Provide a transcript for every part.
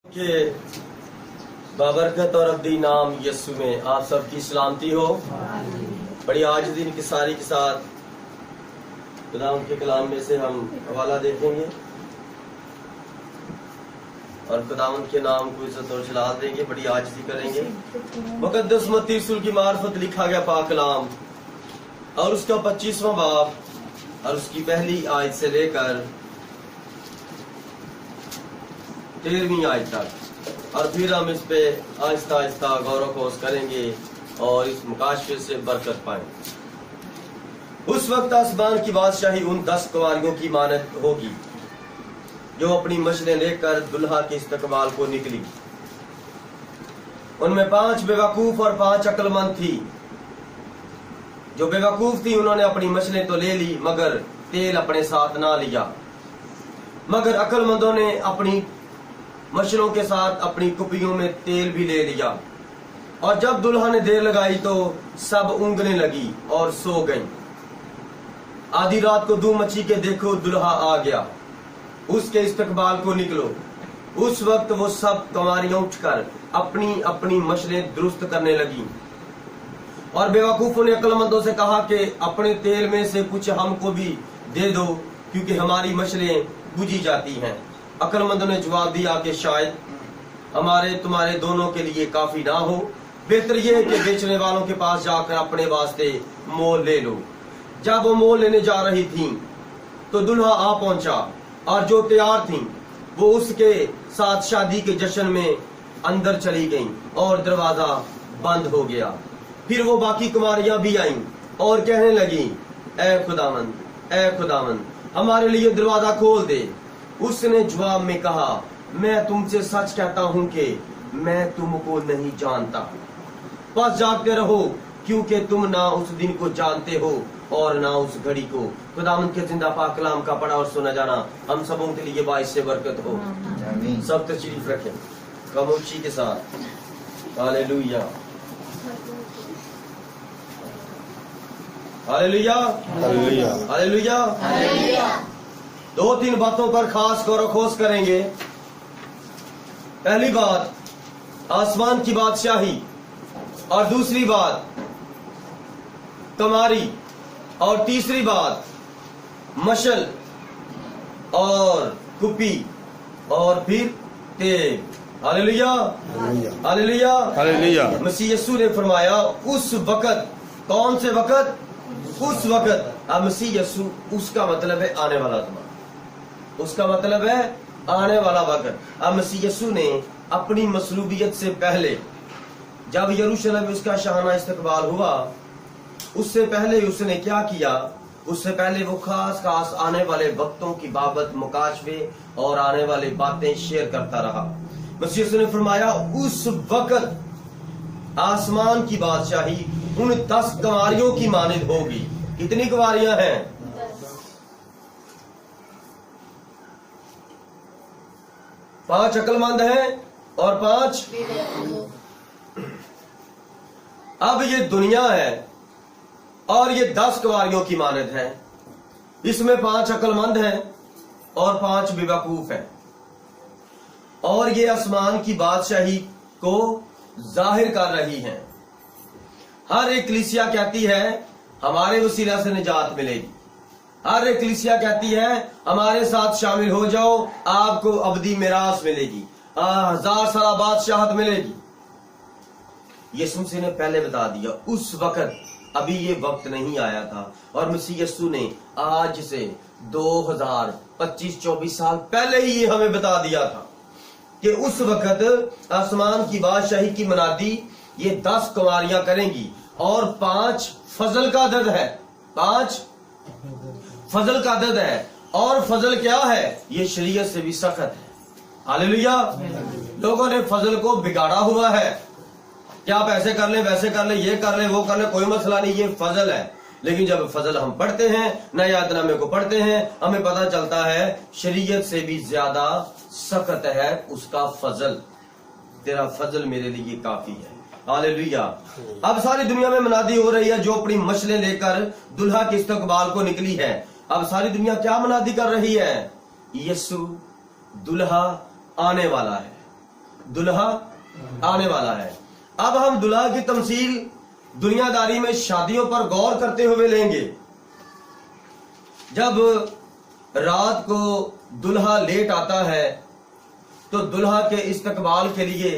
کہ बाबरकत और अब्दी नाम यस्सु में आप सबकी सलामती हो। बड़ी आजिज़ी की सारी के साथ खुदावंद के कलाम में से हम हवाला देखेंगे और खुदावंद के नाम को इज्जत और जलाल देंगे, बड़ी आजिज़ी करेंगे। मुकद्दस मत्ती रसूल की मार्फत लिखा गया पाक कलाम और उसका 25वां बाब और उसकी पहली आयत से लेकर 13वीं आयत तक, और फिर हम इस पे आहिस्ता आहिस्ता गौर खोज करेंगे और इस मुकाशफे से बरकत पाएंगे। उस वक्त आसमान की बादशाही उन 10 कुंवारियों की मानद होगी जो अपनी मशलें लेकर दुल्हा के इस्तकबाल को निकली। उनमें 5 बेवकूफ और 5 अक्लमंद थी। जो बेवकूफ थी उन्होंने अपनी मशलें तो ले ली मगर तेल अपने साथ ना लिया, मगर अक्लमंदों ने अपनी मशलों के साथ अपनी कुपियों में तेल भी ले लिया। और जब दुल्हा ने देर लगाई तो सब ऊँगने लगी और सो गईं। आधी रात को धूम मची के देखो दुल्हा आ गया, उसके इस्तकबाल को निकलो। उस वक्त वो सब कुंवारियां उठकर अपनी अपनी मशलें दुरुस्त करने लगी। और बेवकूफों ने अक्लमंदों से कहा कि अपने तेल में से कुछ हमको भी दे दो क्योंकि हमारी मशलें बुझी जाती हैं। अक्लमंदों ने जवाब दिया कि शायद हमारे तुम्हारे दोनों के लिए काफी ना हो, बेहतर यह है कि बेचने वालों के पास जाकर अपने वास्ते मोल ले लो। जब वो मोल लेने जा रही थीं तो दुल्हा आ पहुंचा और जो तैयार थीं वो उसके साथ शादी के जश्न में अंदर चली गईं और दरवाजा बंद हो गया। फिर वो बाकी कुमारियां भी आईं और कहने लगी, ऐ खुदावंद हमारे लिए दरवाजा खोल दे। उसने जवाब में कहा, मैं तुमसे सच कहता हूं कि मैं तुमको नहीं जानता। बस जागते रहो क्योंकि तुम ना उस दिन को जानते हो और ना उस घड़ी को। खुदावंद के जिंदा पाक कलाम का पढ़ा और सुना जाना हम सबों के लिए बाइस से बरकत हो। सब तशरीफ रखें खामोशी के साथ। Hallelujah hallelujah hallelujah hallelujah. 2-3 बातों पर खास गौर खोज करेंगे। पहली बात आसमान की बादशाही, और दूसरी बात कमारी, और तीसरी बात मशल और कुपी, और फिर तेल। Hallelujah hallelujah hallelujah. मसीह यीशु ने फरमाया उस वक्त, कौन से वक्त? उस वक्त। अब मसीह यीशु उसका मतलब है आने वाला ज़माना, उसका मतलब है आने वाला वक्त। अब मसीह यीशु ने अपनी मसलूबियत से पहले जब यरूशलेम में उसका शाहाना इस्तकबाल हुआ, उससे पहले उसने क्या किया? उससे पहले वो खास आने वाले वक्तों की बाबत मुकाशफे और आने वाली बातें शेयर करता रहा। मसीह यीशु ने फरमाया उस वक्त आसमान की बादशाही उन 10 कुंवारियों की मानिद होगी। कितनी कुंवारियां हैं? 5 अक्लमंद हैं और 5। अब ये दुनिया है और ये 10 कुंवारियों की मानद है। इसमें 5 अक्लमंद हैं और 5 बेवकूफ हैं। और ये आसमान की बादशाही को जाहिर कर रही हैं। हर एक कलीसिया कहती है हमारे वसीला से निजात मिलेगी। हर एक कलीसिया कहती है हमारे साथ शामिल हो जाओ, आपको अबदी मिरास मिलेगी, 1000 साल बादशाहत मिलेगी। यीशु मसीह ने पहले बता दिया उस वक्त, अभी ये वक्त नहीं आया था। और मसीह यीशु ने आज से 2025-24 साल पहले ही ये हमें बता दिया था कि उस वक्त आसमान की बादशाही की मनादी ये 10 कुंवारियां करेंगी। और 5 फजल का अदद है, 5 फजल का अदद है। और फजल क्या है? ये शरीयत से भी सख्त है। हालेलुया। लोगों ने फजल को बिगाड़ा हुआ है कि आप ऐसे कर ले, वैसे कर ले, ये कर ले, वो कर ले, कोई मसला नहीं, ये फजल है। लेकिन जब फजल हम पढ़ते हैं, नयातनामे को पढ़ते हैं, हमें पता चलता है शरीयत से भी ज्यादा सख्त है उसका फजल। तेरा फजल मेरे लिए काफी है। हालेलुया। अब सारी दुनिया में मनादी हो रही है जो अपनी मशलें लेकर दुल्हा के इस्तकबाल को निकली है। अब सारी दुनिया क्या मनादी कर रही है? यीशु दुल्हा आने वाला है। दुल्हा आने वाला है। अब हम दुल्हा की तमसील दुनियादारी में शादियों पर गौर करते हुए लेंगे। जब रात को दुल्हा लेट आता है तो दुल्हा के इस्तकबाल के लिए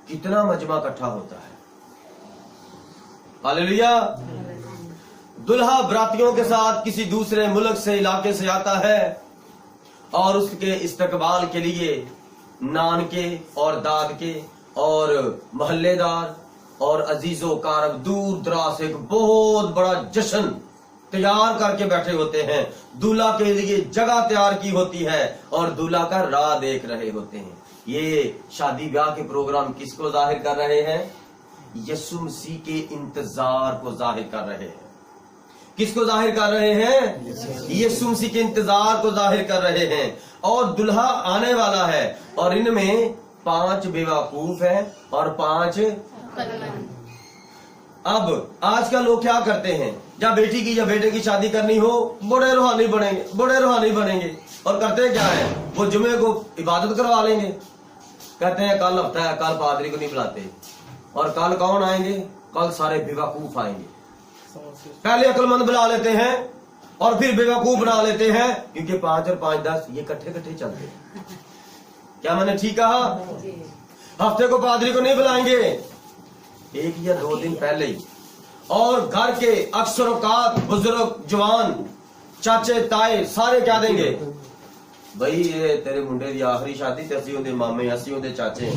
कितना मजमा इकट्ठा होता है। हालेलुया। दुल्हा बरातियों के साथ किसी दूसरे मुल्क से, इलाके से आता है और उसके इस्तकबाल के लिए नानके और दादके और मोहल्लेदार और अजीजों कारब दूर दराज से एक बहुत बड़ा जश्न तैयार करके बैठे होते हैं। दूल्हा के लिए जगह तैयार की होती है और दूल्हा का राह देख रहे होते हैं। ये शादी ब्याह के प्रोग्राम किसको जाहिर कर रहे हैं? यीशु मसीह के इंतजार को जाहिर कर रहे हैं। किसको जाहिर कर रहे हैं? यीशु मसीह के इंतजार को जाहिर कर रहे हैं। और दुल्हा आने वाला है और इनमें 5 बेवकूफ हैं और 5 अब आजकल लोग क्या करते हैं, जब बेटी की या बेटे की शादी करनी हो बड़े रूहानी बनेंगे, बड़े रूहानी बनेंगे। और करते क्या है, वो जुमे को इबादत करवा लेंगे। कहते हैं कल हफ्ता है, कल पादरी को नहीं बुलाते। और कल कौन आएंगे? कल सारे बेवकूफ आएंगे। पहले अक्लमंद बुला लेते हैं और फिर बेवकूफ बना लेते हैं, क्योंकि 5 और 5 10 ये इकट्ठे चलते हैं। क्या मैंने ठीक कहा? हफ्ते को पादरी को नहीं बुलाएंगे, 1 या 2 दिन पहले ही। और घर के अक्सर औकात बुजुर्ग, जवान, चाचे ताए सारे क्या देंगे, भाई ये तेरे मुंडे की आखिरी शादी ते असी उहदे मामे, असी उहदे चाचे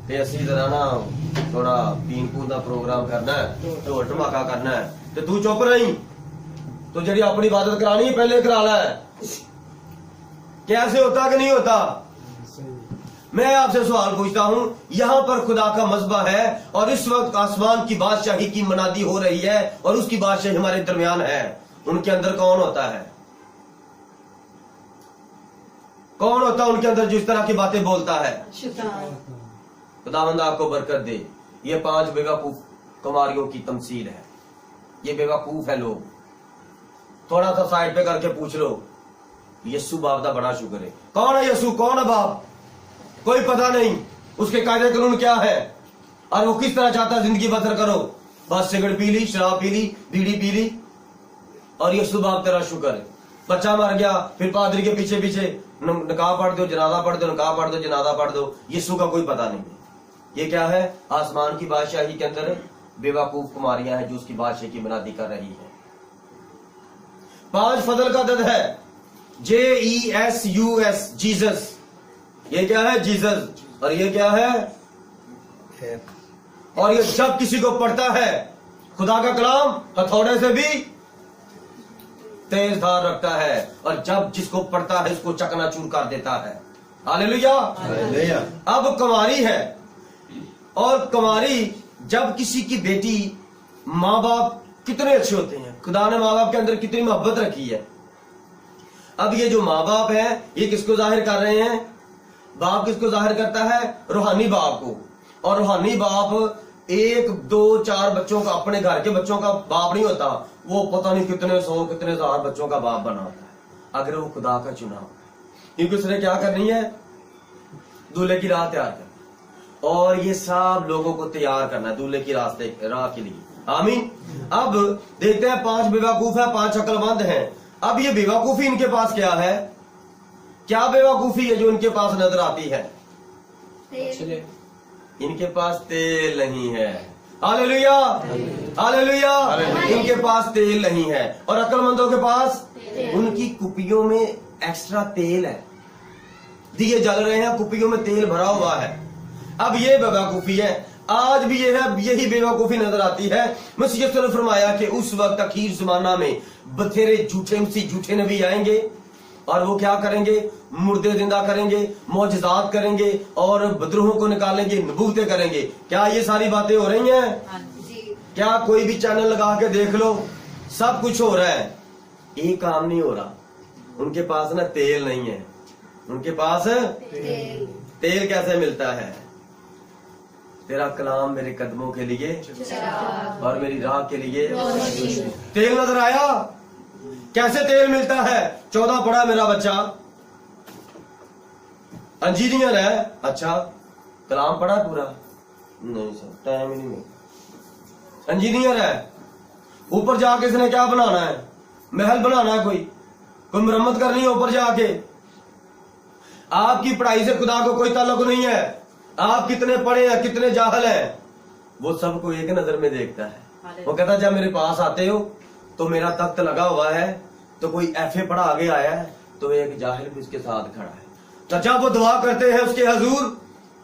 ते असी जरा ना थोड़ा पीन पून का प्रोग्राम करना है, ढोल ढमाका करना है, ते तू चुप रही, तो जड़ी अपनी इबादत करानी है पहले करा ला। कैसे होता कि नहीं होता? मैं आपसे सवाल पूछता हूं, यहां पर खुदा का मज़बा है और इस वक्त आसमान की बादशाही की मनादी हो रही है और उसकी बादशाही हमारे दरमियान है। उनके अंदर कौन होता है? कौन होता है उनके अंदर जो इस तरह की बातें बोलता है? खुदावंद आपको बरकत दे। ये 5 बेवकूफ कुमारियों की तमसील है। ये बेवकूफ है लोग। थोड़ा सा साइड पे करके पूछ लो, यीशु बाप का बड़ा शुक्र है। कौन है यीशु? कौन है बाप? कोई पता नहीं। उसके कायदे कानून क्या है और वो किस तरह चाहता है जिंदगी बसर करो। बस सिगरेट पी ली, शराब पी ली, बीड़ी पी ली और यीशु बाप तेरा शुक्र है। बच्चा मर गया, फिर पादरी के पीछे पीछे निकाह पढ़ दो, जनाजा पढ़ दो, निकाह पढ़ दो, जनाजा पढ़ दो। यीशु का कोई पता नहीं है। ये क्या है? आसमान की बादशाही के अंदर बेवकूफ कुमारियां हैं जो उसकी बादशाही की बुनियादी कर रही है। 5 फजल का अदद है, JESUS, जीसस। ये क्या है? जीसस। और ये क्या है? और ये जब किसी को पढ़ता है खुदा का कलाम हथौड़े से भी तेज धार रखता है और जब जिसको पढ़ता है इसको चकनाचूर कर देता है। हालेलुया। अब कुंवारी है और कुंवारी जब किसी की बेटी, माँ बाप कितने अच्छे होते हैं, खुदा ने माँ बाप के अंदर कितनी मोहब्बत रखी है। अब ये जो माँ बाप है ये किसको जाहिर कर रहे हैं? बाप किसको जाहिर करता है? रूहानी बाप को। और रूहानी बाप 1 2 4 बच्चों का, अपने घर के बच्चों का बाप नहीं होता, वो पता नहीं कितने 100 कितने 1000 बच्चों का बाप बना होता है, अगर वो खुदा का चुना हो। क्योंकि उसने क्या करनी है? दूल्हे की राह तैयार करनी और ये सब लोगों को तैयार करना है दूल्हे की राह के लिए। आमीन। अब देखते हैं 5 बेवकूफ है, 5 अक्लमंद हैं। अब ये बेवकूफी इनके पास क्या है? क्या बेवकूफी है जो इनके पास नजर आती है? इनके पास तेल नहीं है। Hallelujah, hallelujah. इनके पास तेल नहीं है और अक्लमंदों के पास उनकी कुपियों में एक्स्ट्रा तेल है, दिए जल रहे हैं, कुपियों में तेल भरा हुआ है। अब ये बेवकूफी है। आज भी ये है, यही बेवकूफी नजर आती है। मसीह ने फरमाया कि उस वक्त अखीर जमाना में बथेरे झूठे नबी आएंगे और वो क्या करेंगे? मुर्दे जिंदा करेंगे, मौजज़ात करेंगे और बदरूहों को निकालेंगे, नबूवतें करेंगे। क्या ये सारी बातें हो रही हैं? क्या कोई भी चैनल लगा के देख लो, सब कुछ हो रहा है, एक काम नहीं हो रहा। उनके पास ना तेल नहीं है। उनके पास तेल कैसे मिलता है? तेरा कलाम मेरे कदमों के लिए और मेरी राह के लिए तेल नजर आया? कैसे तेल मिलता है? 14 पढ़ा मेरा बच्चा, इंजीनियर है, अच्छा کلام پڑھا پورا نہیں سر، ٹائم ہی نہیں ملتا. انجینئر ہے، اوپر جا کے اس نے کیا بنانا ہے؟ محل بنانا ہے، کوئی مرمت کرنی ہے اوپر جا کے. آپ کی پڑھائی سے خدا کو کوئی تعلق نہیں ہے. آپ کتنے پڑھے ہیں، کتنے جاہل ہیں، وہ سب کو ایک نظر میں دیکھتا ہے. وہ کہتا ہے جب میرے پاس آتے ہو تو میرا تخت لگا ہوا ہے، تو کوئی ایف اے پڑھا آگے آیا ہے تو ایک جاہل بھی اس کے ساتھ کھڑا ہے. تو جب وہ دعا کرتے ہیں اس کے حضور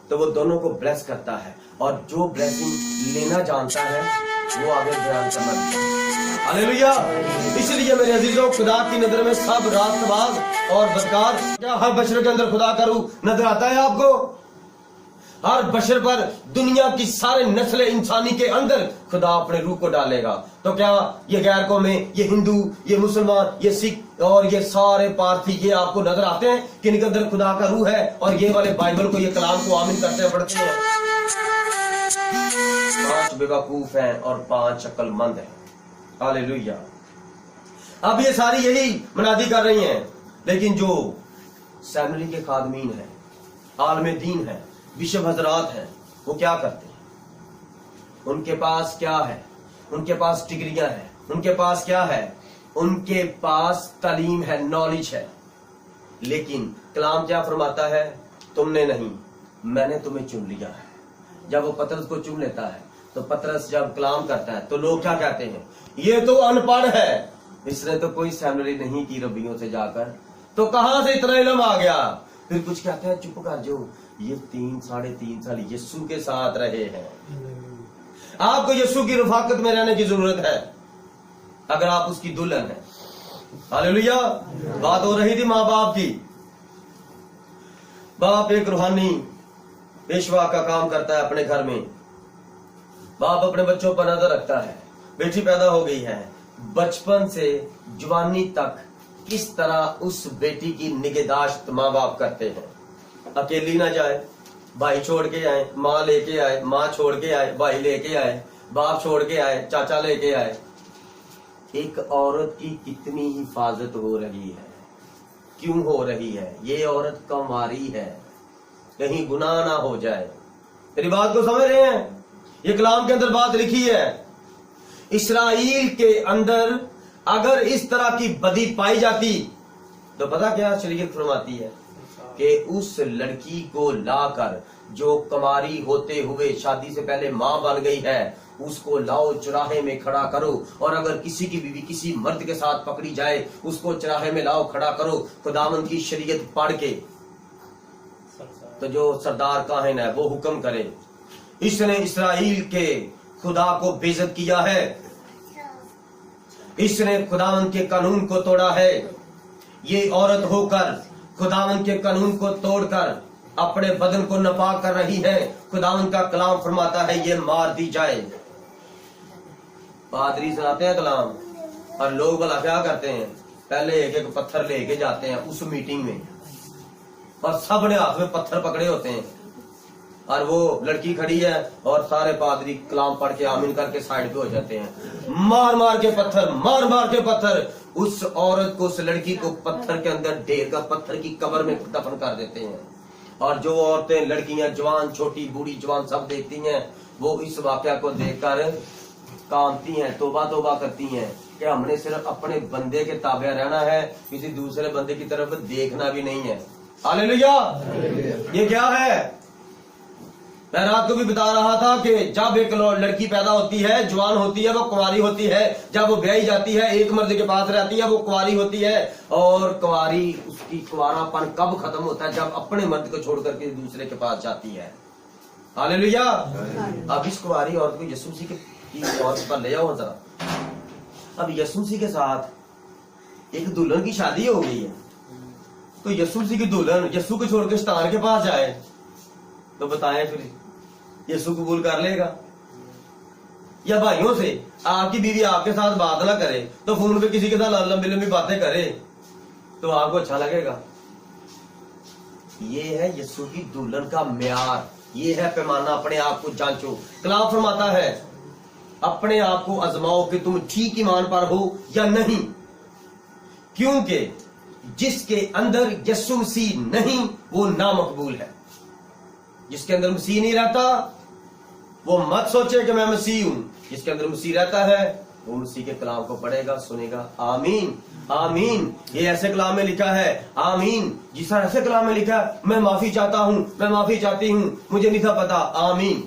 تو وہ دونوں کو بلیس کرتا ہے، اور جو بلیسنگ لینا جانتا ہے وہ آگے بیان کرنا چاہتا ہے. ہاللیلویا. اس لیے میرے عزیزوں، خدا کی نظر میں سب راست باز اور بدکار. کیا ہر بشر کے اندر خدا کا روح نظر آتا ہے آپ کو؟ ہر بشر پر، دنیا کی سارے نسل انسانی کے اندر خدا اپنے روح کو ڈالے گا. تو کیا یہ غیر قومیں، یہ ہندو، یہ مسلمان، یہ سکھ اور یہ سارے پارتھی، یہ آپ کو نظر آتے ہیں کہ ان کے اندر خدا کا روح ہے اور یہ والے بائبل کو، یہ کلام کو آمین کرتے ہیں، پڑھتے ہیں؟ 5 بے وقوف ہیں اور 5 عقل مند ہیں. ہاللیلویا. اب یہ ساری یہی منادی کر رہی ہیں، لیکن جو سیمنری کے خادمین ہیں، عالم دین ہیں، بشپ حضرات ہیں، وہ کیا کرتے ہیں؟ ان کے پاس کیا ہے؟ ان کے پاس ڈگریاں ہیں. ان کے پاس کیا ہے؟ ان کے پاس تعلیم ہے، نالج ہے. لیکن کلام کیا فرماتا ہے؟ تم نے نہیں، میں نے تمہیں چن لیا ہے. جب وہ پطرس کو چن لیتا ہے تو پطرس جب کلام کرتا ہے تو لوگ کیا کہتے ہیں؟ یہ تو ان پڑھ ہے، اس نے تو کوئی سیمنری نہیں کی ربیوں سے جا کر، تو کہاں سے اتنا علم آ گیا؟ پھر کچھ کہتا ہے چپ کر جو، یہ 3-3.5 سال یسوع کے ساتھ رہے ہیں. آپ کو یسوع کی رفاقت میں رہنے کی ضرورت ہے اگر آپ اس کی دلہن ہیں. ہاللیلویا. بات ہو رہی تھی ماں باپ کی. باپ ایک روحانی پیشوا کا کام کرتا ہے اپنے گھر میں. باپ اپنے بچوں پر نظر رکھتا ہے. بیٹی پیدا ہو گئی ہے، بچپن سے جوانی تک کس طرح اس بیٹی کی نگہداشت ماں باپ کرتے ہیں. اکیلی نہ جائے، بھائی چھوڑ کے آئے، ماں لے کے آئے، ماں چھوڑ کے آئے، بھائی لے کے آئے، باپ چھوڑ کے آئے، چاچا لے کے آئے. ایک عورت کی کتنی حفاظت ہو رہی ہے. کیوں ہو رہی ہے؟ یہ عورت کنواری ہے، کہیں گناہ نہ ہو جائے. میری بات کو سمجھ رہے ہیں؟ یہ کلام کے اندر بات لکھی ہے. اسرائیل کے اندر اگر اس طرح کی بدی پائی جاتی تو پتا کیا شریعت فرماتی ہے کہ اس لڑکی کو لا کر جو کنواری ہوتے ہوئے شادی سے پہلے ماں بن گئی ہے، اس کو لاؤ، چراہے میں کھڑا کرو. اور اگر کسی کی بیوی کسی مرد کے ساتھ پکڑی جائے، اس کو چراہے میں لاؤ، کھڑا کرو. خداوند کی شریعت پڑھ کے تو جو سردار کاہن ہے وہ حکم کرے. اس نے اسرائیل کے خدا کو بے عزت کیا ہے، اس نے خداوند کے قانون کو توڑا ہے. یہ عورت ہو کر خداوند کے قانون کو توڑ کر اپنے بدن کو ناپاک کر رہی ہے. خداوند کا کلام فرماتا ہے یہ مار دی جائے. پادری سناتے ہیں کلام اور لوگ بھلا کیا کرتے ہیں؟ پہلے ایک ایک پتھر لے کے جاتے ہیں اس میٹنگ میں، اور سب نے ہاتھ میں پتھر پکڑے ہوتے ہیں، اور وہ لڑکی کھڑی ہے اور سارے پادری کلام پڑھ کے آمین کر کے سائڈ پہ ہو جاتے ہیں. مار مار کے پتھر، مار مار کے پتھر. اس عورت کو، اس لڑکی کو پتھر کے اندر ڈھیر کر پتھر کی قبر میں دفن کر دیتے ہیں. اور جو عورتیں، لڑکیاں، جوان، چھوٹی، بوڑھی، جوان سب دیکھتی ہیں، وہ اس واقعہ کو دیکھ کر کانپتی ہیں، توبہ توبہ کرتی ہیں کہ ہم نے صرف اپنے بندے کے تابع رہنا ہے، کسی دوسرے بندے کی طرف دیکھنا بھی نہیں ہے. ہاللیلویا. یہ کیا ہے؟ میں رات کو بھی بتا رہا تھا کہ جب ایک لڑکی پیدا ہوتی ہے، جوان ہوتی ہے، وہ کنواری ہوتی ہے. جب وہ بیائی جاتی ہے، ایک مرد کے پاس رہتی ہے، وہ کنواری ہوتی ہے. اور کنواری، اس کی کنوارا پن کب ختم ہوتا ہے؟ جب اپنے مرد کو چھوڑ کر کے دوسرے کے پاس جاتی ہے. ہاللیلویا. اب اس کنواری عورت کو یسوع مسیح کی عورت پر لے آؤ ذرا. اب یسوع مسیح کے ساتھ ایک دلہن کی شادی ہو گئی ہے، تو یسوع مسیح کی دلہن یسوع کو چھوڑ کے شیطان کے پاس جائے تو بتائیں پھر یسوع قبول کر لے گا؟ یا بھائیوں سے آپ کی بیوی آپ کے ساتھ بات نہ کرے تو فون پہ کسی کے ساتھ لمبی لمبی باتیں کرے تو آپ کو اچھا لگے گا؟ یہ ہے یسوع کی دلہن کا معیار، یہ ہے پیمانہ. اپنے آپ کو جانچو. کلام فرماتا ہے اپنے آپ کو آزماؤ کہ تم ٹھیک ایمان پر ہو یا نہیں، کیونکہ جس کے اندر یسوع مسیح نہیں وہ نامقبول ہے. जिसके अंदर मसीह नहीं रहता वो मत सोचे कि मैं मसीह हूं। जिसके अंदर मसीह रहता है वो मसीह के कलाम को पढ़ेगा, सुनेगा। आमीन, आमीन। ये ऐसे कलाम में लिखा है, आमीन। जिस ऐसे कलाम में लिखा है, मैं माफी चाहता हूं, मैं माफी चाहती हूं, मुझे नहीं था पता। आमीन।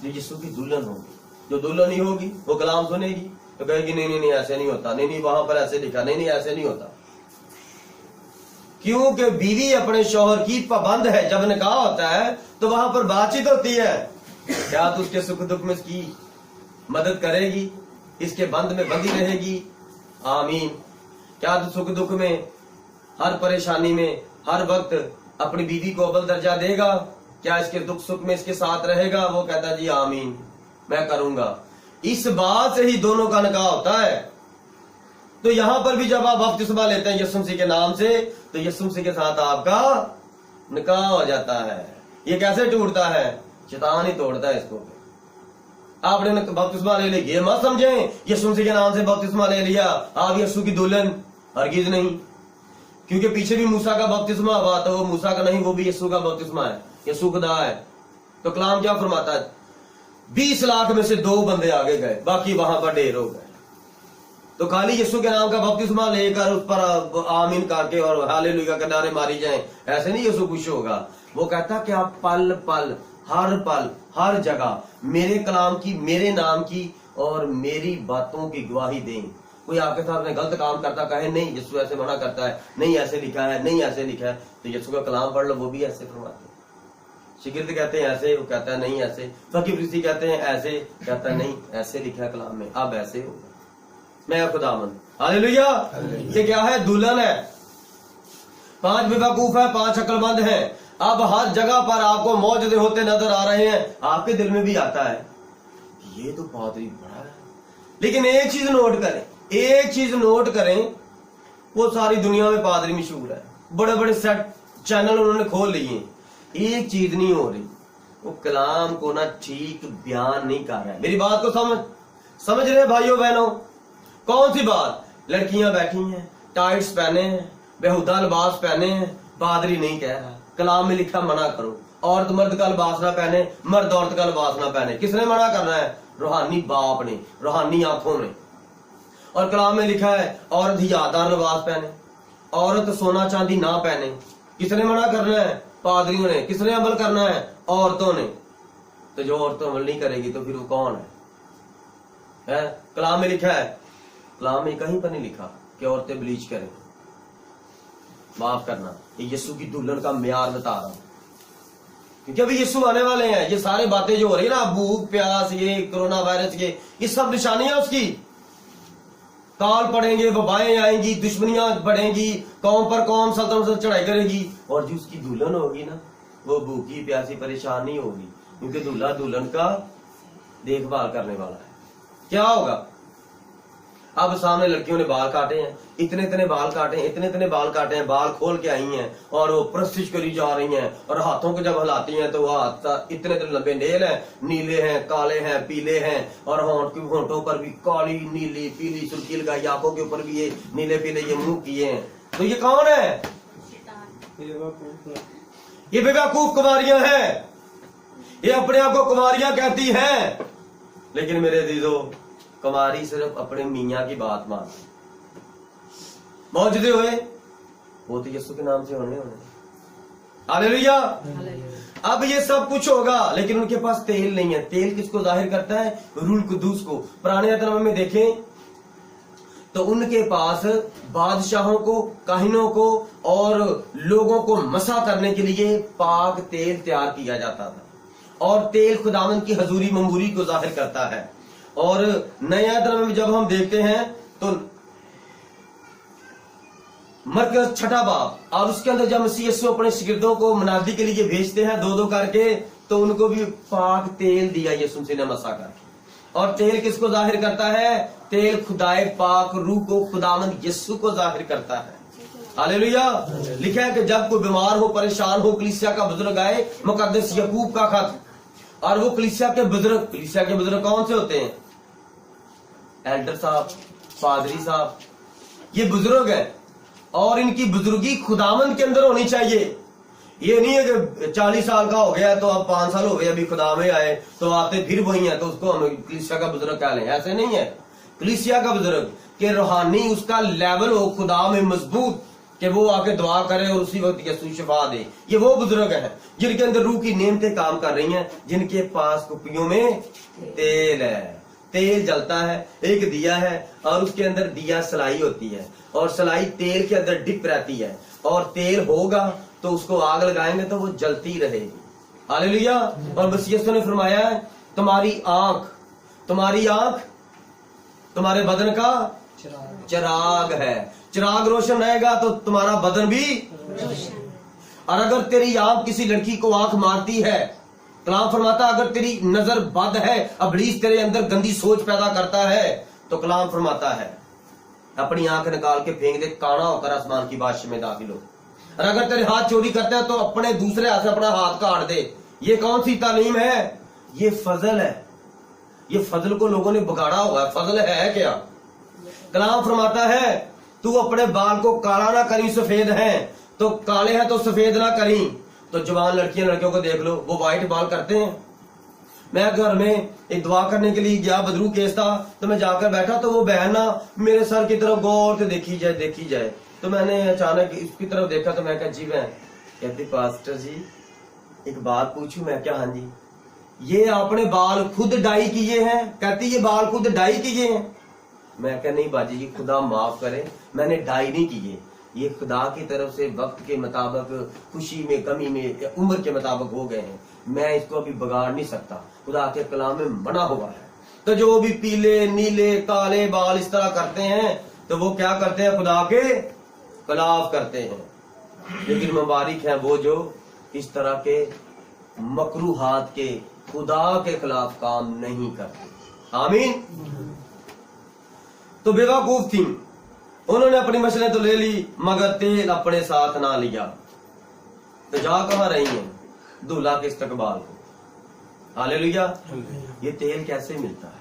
जो यीशु की दुल्हन होगी, जो दुल्हन ही होगी, वो कलाम सुनेगी तो कहेगी नहीं नहीं नहीं ऐसे नहीं होता, नहीं नहीं वहां पर ऐसे लिखा, नहीं नहीं ऐसे नहीं होता। क्योंकि बीवी अपने शौहर की पाबंद है। जब निकाह होता है तो वहां पर बातचीत होती है। क्या तू उसके सुख दुख में इसकी मदद करेगी, इसके बंध में बंधी रहेगी? आमीन। क्या तू सुख दुख में, हर परेशानी में, हर वक्त अपनी बीवी को अव्वल दर्जा देगा? क्या इसके दुख सुख में इसके साथ रहेगा? वो कहता जी आमीन, मैं करूंगा। इस बात से ही दोनों का निकाह होता है। तो यहां पर भी जब आप बपतिस्मा लेते हैं यीशु मसीह के नाम से, तो यीशु मसीह के साथ आपका निकाह हो जाता है। ये कैसे टूटता है? शैतान ही तोड़ता है इसको। आपने बपतिस्मा ले ली, ये मत समझें यीशु मसीह के नाम से बपतिस्मा ले लिया आप यीशु की दुल्हन, हरगिज नहीं। क्योंकि पीछे भी मूसा का बपतिस्मा हुआ, तो वो मूसा का नहीं, वो भी यीशु का बपतिस्मा है, यीशु खुदा है। तो कलाम क्या फरमाता है? 20 लाख में से 2 बंदे आगे गए, बाकी वहां पर ढेर हो गए। तो खाली यीशु के नाम का बपतिस्मा लेकर उस पर आमीन करके और हालेलुया के नारे मारी जाएं, ऐसे नहीं यीशु खुश होगा। वो कहता कि आप पल पल हर जगह मेरे कलाम की, मेरे नाम की और मेरी बातों की गवाही दें। कोई आपके सामने गलत काम करता कहे नहीं यीशु ऐसे मना करता है, नहीं ऐसे लिखा है, नहीं ऐसे लिखा है, तो यीशु का कलाम पढ़ लो, वो भी ऐसे फरमाते हैं। शिगिर्द कहते हैं ऐसे, वो कहता है नहीं ऐसे। फकीर फरीसी कहते हैं ऐसे, कहता है नहीं ऐसे लिखा है कलाम में, अब ऐसे होगा। मैं खुदामंद, हालेलुया। ये क्या है? दुल्हन है। 5 बेवकूफ है, 5 अक्लमंद है। अब हर जगह पर आपको मौजूद होते नजर आ रहे हैं। आपके दिल में भी आता है ये तो पादरी बड़ा है। लेकिन एक चीज नोट करें, एक चीज नोट करें, वो सारी दुनिया में पादरी मशहूर है, बड़े बड़े सेट चैनल उन्होंने खोल लिए, एक चीज नहीं हो रही, वो कलाम को ना ठीक बयान नहीं कर रहा है। मेरी बात को समझ रहे भाइयों बहनों? कौन सी बात? लड़कियां बैठी हैं, टाइट्स पहने हैं, बेहुदा लिबास पहने हैं, पादरी नहीं कह रहा, कलाम में लिखा मना करो, औरत मर्द का लिबास ना पहने, मर्द औरत का लिबास ना पहने। किसने मना करना है? रूहानी बाप ने, रूहानी आंखों ने। और कलाम में लिखा है औरत हियादार लिबास पहने, औरत सोना चांदी ना पहने। किसने मना करना है? पादरियों ने। किसने अमल करना है? औरतों ने। तो जो औरतें अमल नहीं करेगी तो फिर वो कौन है? कलाम में लिखा है, कलाम में कहीं पर नहीं लिखा कि औरतें ब्लीच करें। माफ करना, ये यीशु की दुल्हन का म्यार बता रहा हूं, क्योंकि अभी यीशु आने वाले हैं। ये सारे बातें जो हो रही है ना, भूख प्यास, ये कोरोना वायरस, ये सब निशानियां उसकी। काल पड़ेंगे, वबाएं आएंगी, दुश्मनियां बढ़ेंगी, कौम पर कौम सल्तनत चढ़ाई करेगी। और जो उसकी दुल्हन होगी ना, वो भूखी प्यासी परेशान नहीं होगी, क्योंकि दूल्हा दुल्हन का देखभाल करने वाला है। क्या होगा? अब सामने लड़कियों ने बाल काटे हैं, इतने इतने बाल काटे हैं, इतने इतने बाल काटे हैं, बाल खोल के आई हैं और वो प्रस्तिश करी जा रही हैं। और हाथों को जब हिलाती हैं तो हाथ इतने इतने लंबे नेल हैं, नीले हैं, काले हैं, पीले हैं, और होंठों पर भी काली नीली पीली सुर्खी लगाई, आंखों के ऊपर भी ये नीले पीले ये मुंह किए हैं। तो ये कौन है? ये बेवकूफ कुमारियां हैं। ये अपने आप को कुमारियां कहती हैं, लेकिन मेरे अजीजों, कुमारी सिर्फ अपने मियाँ की बात मानती। मौजूदे हुए वो तो यीशु के नाम से होने। हालेलुया। अब ये सब कुछ होगा, लेकिन उनके पास तेल नहीं है। तेल किसको जाहिर करता है? रूह कुद्दूस को। पुराने अहद में देखें तो उनके पास बादशाहों को, काहिनों को और लोगों को मसा करने के लिए पाक तेल तैयार किया जाता था। और तेल खुदावंद की हजूरी मंजूरी को जाहिर करता है। और नए अहद में जब हम देखते हैं तो मरकज 6 बाब, और उसके अंदर जब मसीह यीशु अपने शिगिर्दों को मनादी के लिए भेजते हैं 2-2 करके, तो उनको भी पाक तेल दिया यीशु मसीह ने मसा करके। और तेल किसको जाहिर करता है? तेल खुदाए पाक रूह को, खुदावंद यीशु को जाहिर करता है। हालेलुया। लिखा है कि जब कोई बीमार हो, परेशान हो, कलीसिया का बुजुर्ग आए, मुकद्दस याकूब का खत, और वो कलीसिया के बुजुर्ग कौन से होते हैं? एल्डर साहब, पादरी साहब, ये बुजुर्ग है। और इनकी बुजुर्गी खुदावंद के अंदर होनी चाहिए। ये नहीं है कि 40 साल का हो गया तो अब 5 साल हो गए अभी खुदा में आए तो आते फिर वही है तो उसको हम कलीसिया का बुजुर्ग कह लें, ऐसे नहीं है। कलीसिया का बुजुर्ग के रूहानी उसका लेवल हो खुदा में मजबूत कि वो आके दुआ करे और उसी वक्त यसू शिफा दे, ये वो बुजुर्ग हैं जिनके अंदर रूह की नेमतें काम कर रही हैं, जिनके पास कुपियों में तेल है, तेल जलता है, एक दिया है और उसके अंदर दिया सलाई होती है और सलाई तेल के अंदर डिप रहती है और तेल होगा तो उसको आग लगाएंगे तो वो जलती रहेगी। हालेलुया। और बस यीशु ने फरमाया है तुम्हारी आंख तुम्हारे बदन का चिराग है, चिराग रोशन रहेगा तो तुम्हारा बदन भी रोशन। और अगर तेरी आंख किसी लड़की को आंख मारती है, कलाम फरमाता अगर तेरी नजर बद है, इब्लीस तेरे अंदर गंदी सोच पैदा करता है, तो कलाम फरमाता है अपनी आंख निकाल के फेंक दे, काना होकर आसमान की बादशाह में दाखिल हो। और अगर तेरे हाथ चोरी करता है तो अपने दूसरे हाथ से अपना हाथ काट दे। ये कौन सी तालीम है? ये फजल है। ये फजल को लोगों ने बिगाड़ा हुआ है। फजल है क्या? कलाम फरमाता है तू अपने बाल को काला ना करी, सफेद है तो काले हैं तो सफेद ना करी। तो जवान लड़कियों को देख लो, वो व्हाइट बाल करते हैं। मैं घर में एक दुआ करने के लिए गया, बदरू केस था, तो मैं जाकर बैठा तो वो बहन ना मेरे सर की तरफ गौर से देखी जाए तो मैंने अचानक इसकी तरफ देखा तो मैं कहा जी मैं कहती पास्टर जी एक बात पूछूं? मैं क्या? हाँ जी। ये आपने बाल खुद डाई किए हैं? कहती ये बाल खुद डाई किए हैं। मैं क्या नहीं बाजी जी खुदा माफ करे, मैंने डाई नहीं किए, ये खुदा की तरफ से वक्त के मुताबिक, खुशी में गमी में, उम्र के मुताबिक हो गए हैं, मैं इसको अभी बिगाड़ नहीं सकता, खुदा के कलाम में मना हुआ है। तो जो भी पीले नीले काले बाल इस तरह करते हैं तो वो क्या करते हैं? खुदा के खिलाफ करते हैं। लेकिन मुबारक है वो जो इस तरह के मकरूहात के खुदा के खिलाफ काम नहीं करते। आमीन। तो बेवकूफ थी, उन्होंने अपनी मछलियां तो ले ली मगर तेल अपने साथ ना लिया। तो जा कहां रही हैं? दूल्हा के इस्तकबाल को। हालेलुया। ये तेल कैसे मिलता है?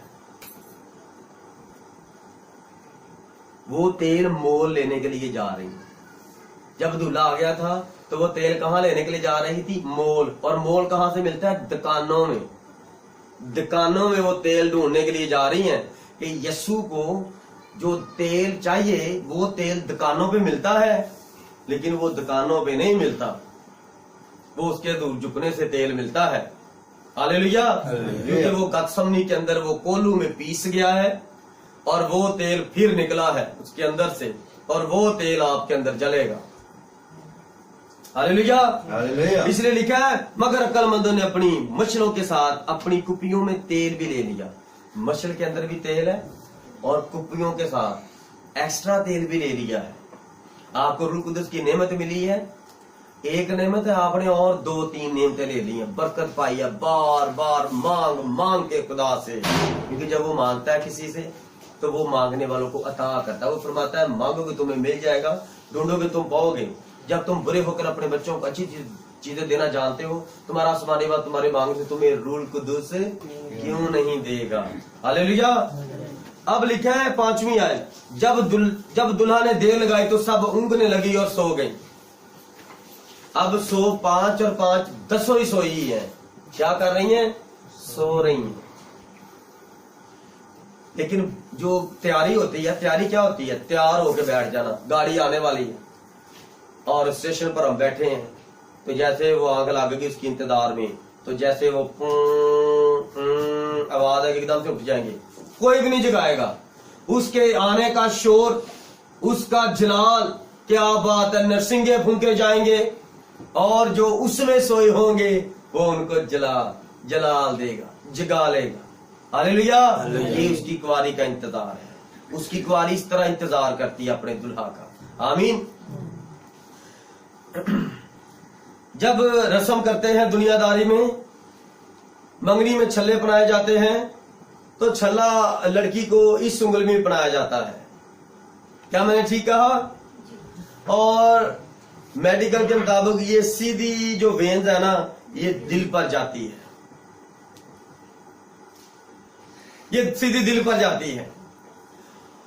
वो तेल मोल लेने के लिए जा रही। जब दूल्हा आ गया था तो वो तेल कहां लेने के लिए जा रही थी? मोल। और मोल कहां से मिलता है? दुकानों में। दुकानों में वो तेल ढूंढने के लिए जा रही हैं कि यीशु को जो तेल चाहिए वो तेल दुकानों पे मिलता है, लेकिन वो दुकानों पे नहीं मिलता, वो उसके दूर झुकने से तेल मिलता है। हालेलुया। क्योंकि वो गतसमनी के अंदर वो कोलू में पीस गया है और वो तेल फिर निकला है उसके अंदर से और वो तेल आपके अंदर जलेगा। हालेलुया। इसलिए लिखा है मगर अक्लमंदों ने अपनी मछलों के साथ अपनी कुपियों में तेल भी ले लिया। मछल के अंदर भी तेल है और कुपियों के साथ एक्स्ट्रा तेल भी ले लिया है। आपको रूह कुदस की नेमत मिली है, एक नेमत है, आपने और 2-3 नेमतें ले ली हैं, बरकत पाई है, बार बार मांग के खुदा से। क्योंकि जब वो मांगता है किसी से तो वो मांगने वालों को अता करता है। वो फरमाता है मांगोगे तुम्हें मिल जाएगा, ढूंढोगे तुम पाओगे। जब तुम बुरे होकर अपने बच्चों को अच्छी चीजें देना जानते हो, तुम्हारा आसमानी बात तुम्हारे मांग से तुम्हें रूह कुदस क्यों नहीं देगा। हालेलुया। अब लिखा है 5वीं आयत, जब दुल्हा ने देर लगाई तो सब ऊँघने लगी और सो गई। अब 5 और 5 10 ही सोई है। क्या कर रही हैं? सो रही हैं। लेकिन जो तैयारी होती है, तैयारी क्या होती है? तैयार होके बैठ जाना, गाड़ी आने वाली है और स्टेशन पर हम बैठे हैं तो जैसे वो आग लगेगी उसकी इंतजार में, तो जैसे वो आवाज आएगी एकदम से उठ जाएंगे, कोई भी नहीं जगाएगा। उसके आने का शोर, उसका जलाल, क्या बात है, नरसिंगे फूंके जाएंगे और जो उसमें सोए होंगे वो उनको जलाल देगा, जगा लेगा। हालेलुया। ये उसकी कुंवारी का इंतजार है। उसकी कुंवारी इस तरह इंतजार करती है अपने दुल्हा का। आमीन। जब रस्म करते हैं दुनियादारी में, मंगनी में छल्ले पहनाए जाते हैं तो छल्ला लड़की को इस उंगली में पहनाया जाता है। क्या मैंने ठीक कहा? और मेडिकल के मुताबिक ये सीधी जो वेन्स है ना, ये दिल पर जाती है, ये सीधी दिल पर जाती है।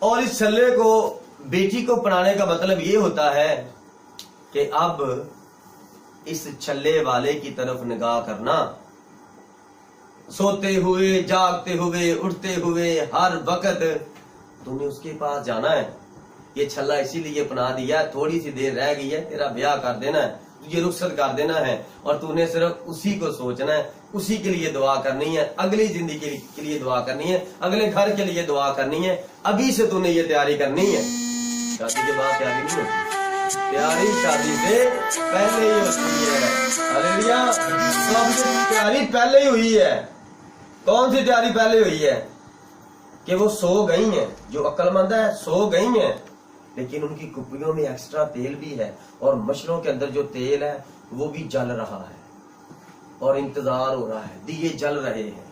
और इस छल्ले को बेटी को पहनाने का मतलब ये होता है कि अब اس چھلے والے کی طرف نگاہ کرنا. سوتے ہوئے، جاگتے ہوئے، اٹھتے ہوئے، ہر وقت تم نے اس کے پاس جانا ہے. یہ چھلا اسی لیے اپنا دیا، تھوڑی سی دیر رہ گئی ہے، تیرا بیاہ کر دینا ہے، تجھے رخصت کر دینا ہے، اور تو نے صرف اسی کو سوچنا ہے، اسی کے لیے دعا کرنی ہے، اگلی زندگی کے لیے دعا کرنی ہے، اگلے گھر کے لیے دعا کرنی ہے. ابھی سے تو نے یہ تیاری کرنی ہے. شادی کے بعد تیاری نہیں ہوتی، تیاری شادی سے پہلے ہی ہوتی ہے. ہاللیلویا. تیاری پہلے ہی ہوئی ہے. کون سی تیاری پہلے ہوئی ہے؟ کہ وہ سو گئی ہیں، جو عقل مند ہے سو گئی ہیں، لیکن ان کی کپڑیوں میں ایکسٹرا تیل بھی ہے، اور مچھروں کے اندر جو تیل ہے وہ بھی جل رہا ہے، اور انتظار ہو رہا ہے، دیے جل رہے ہیں.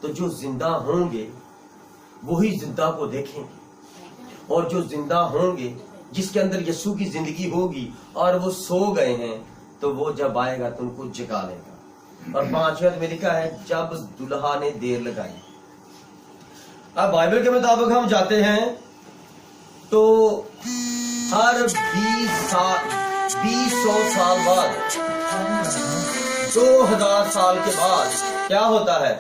تو جو زندہ ہوں گے وہی زندہ کو دیکھیں گے، اور جو زندہ ہوں گے جس کے اندر یسوع کی زندگی ہوگی اور وہ سو گئے ہیں، تو وہ جب آئے گا تو ان کو جگا لے گا. اور 5ویں میں لکھا ہے جب دلہا نے دیر لگائی. اب بائبل کے مطابق ہم جاتے ہیں تو ہر 2000 سال بعد، 2000 سال کے بعد کیا ہوتا ہے؟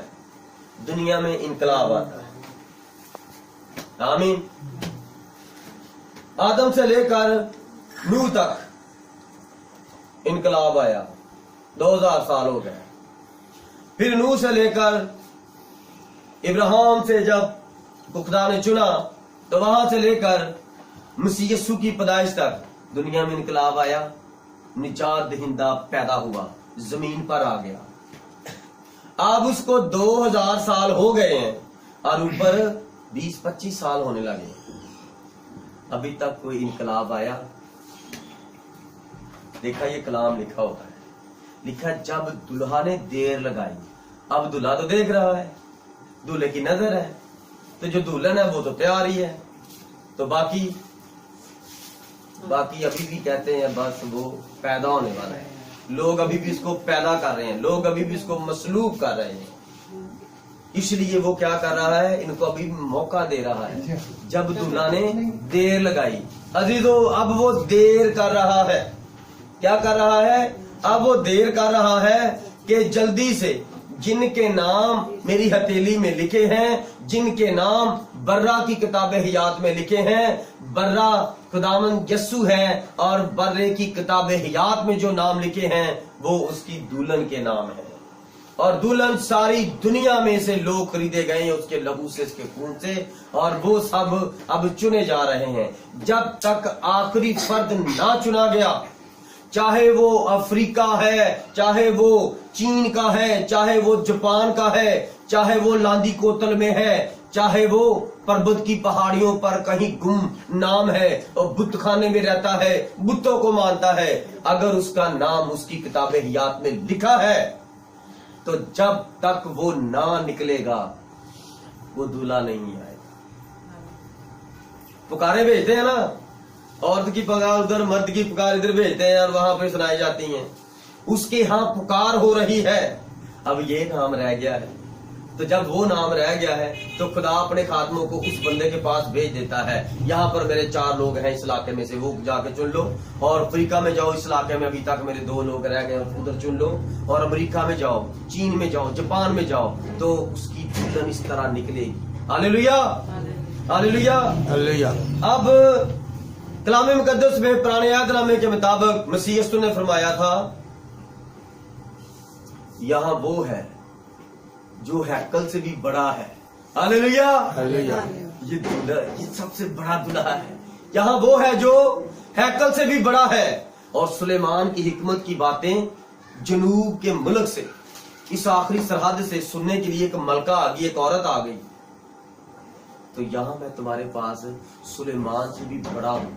دنیا میں انقلاب آتا ہے. آمین. آدم سے لے کر نوح تک انقلاب آیا، 2000 سال ہو گئے. پھر نوح سے لے کر ابراہیم سے جب خدا نے چنا، تو وہاں سے لے کر مسیح یسوع کی پیدائش تک دنیا میں انقلاب آیا. نجات دہندہ پیدا ہوا، زمین پر آ گیا. اب اس کو 2000 سال ہو گئے ہیں، اور اوپر 20-25 سال ہونے لگے. ابھی تک کوئی انقلاب آیا؟ دیکھا یہ کلام لکھا ہوتا ہے، لکھا جب دلہا نے دیر لگائی. اب دلہا تو دیکھ رہا ہے، دولہے کی نظر ہے، تو جو دلہن ہے وہ تو تیار ہی ہے. تو باقی ابھی بھی کہتے ہیں بس وہ پیدا ہونے والا ہے. لوگ ابھی بھی اس کو پیدا کر رہے ہیں، لوگ ابھی بھی اس کو مسلوب کر رہے ہیں. اس لیے وہ کیا کر رہا ہے؟ ان کو ابھی موقع دے رہا ہے. جب دلہا نے دیر لگائی، عزیزو اب وہ دیر کر رہا ہے. کیا کر رہا ہے؟ اب وہ دیر کر رہا ہے کہ جلدی سے جن کے نام میری ہتھیلی میں لکھے ہیں، جن کے نام برہ کی کتاب حیات میں لکھے ہیں، برہ خداوند یسوع ہے، اور برے کی کتاب حیات میں جو نام لکھے ہیں وہ اس کی دلہن کے نام ہیں. اور دلہن ساری دنیا میں سے لوگ خریدے گئے ہیں اس کے لہو سے، اس کے خون سے، اور وہ سب اب چنے جا رہے ہیں. جب تک آخری فرد نہ چنا گیا، چاہے وہ افریقہ ہے، چاہے وہ چین کا ہے، چاہے وہ جاپان کا ہے، چاہے وہ لاندی کوتل میں ہے، چاہے وہ پربت کی پہاڑیوں پر کہیں گم نام ہے اور بت خانے میں رہتا ہے، بتوں کو مانتا ہے، اگر اس کا نام اس کی کتاب حیات میں لکھا ہے تو جب تک وہ نہ نکلے گا وہ دولہا نہیں آئے گا. پکارے بھیجتے ہیں نا، عورت کی پکار ادھر، مرد کی پکار ادھر بھیجتے ہیں، اور وہاں پہ سنائی جاتی ہیں. اس کے ہاں پکار ہو رہی ہے. اب یہ نام رہ گیا ہے، تو جب وہ نام رہ گیا ہے تو خدا اپنے خادموں کو اس بندے کے پاس بھیج دیتا ہے. یہاں پر میرے 4 لوگ ہیں اس علاقے میں سے، وہ جا کے چن لو. اور افریقہ میں جاؤ، اس علاقے میں ابھی تک میرے 2 لوگ رہ گئے، ادھر چن لو. اور امریکہ میں جاؤ، چین میں جاؤ، جاپان میں جاؤ، تو اس کی دلہن اس طرح نکلے گی. ہاللیلویا، ہاللیلویا، ہاللیلویا. اب کلام مقدس میں پرانے عہد نامے کے مطابق مسیح یسوع نے فرمایا تھا، یہاں وہ ہے جو ہیکل سے بھی بڑا ہے. ہاللیلویا، ہاللیلویا. یہ دلہا، یہ سب سے بڑا دلہا ہے. یہاں وہ ہے جو ہیکل سے بھی بڑا ہے. اور سلیمان کی حکمت کی باتیں جنوب کے ملک سے، اس آخری سرحد سے سننے کے لیے ایک ملکہ آ گئی، ایک عورت آ گئی. تو یہاں میں تمہارے پاس سلیمان سے بھی بڑا ہوں،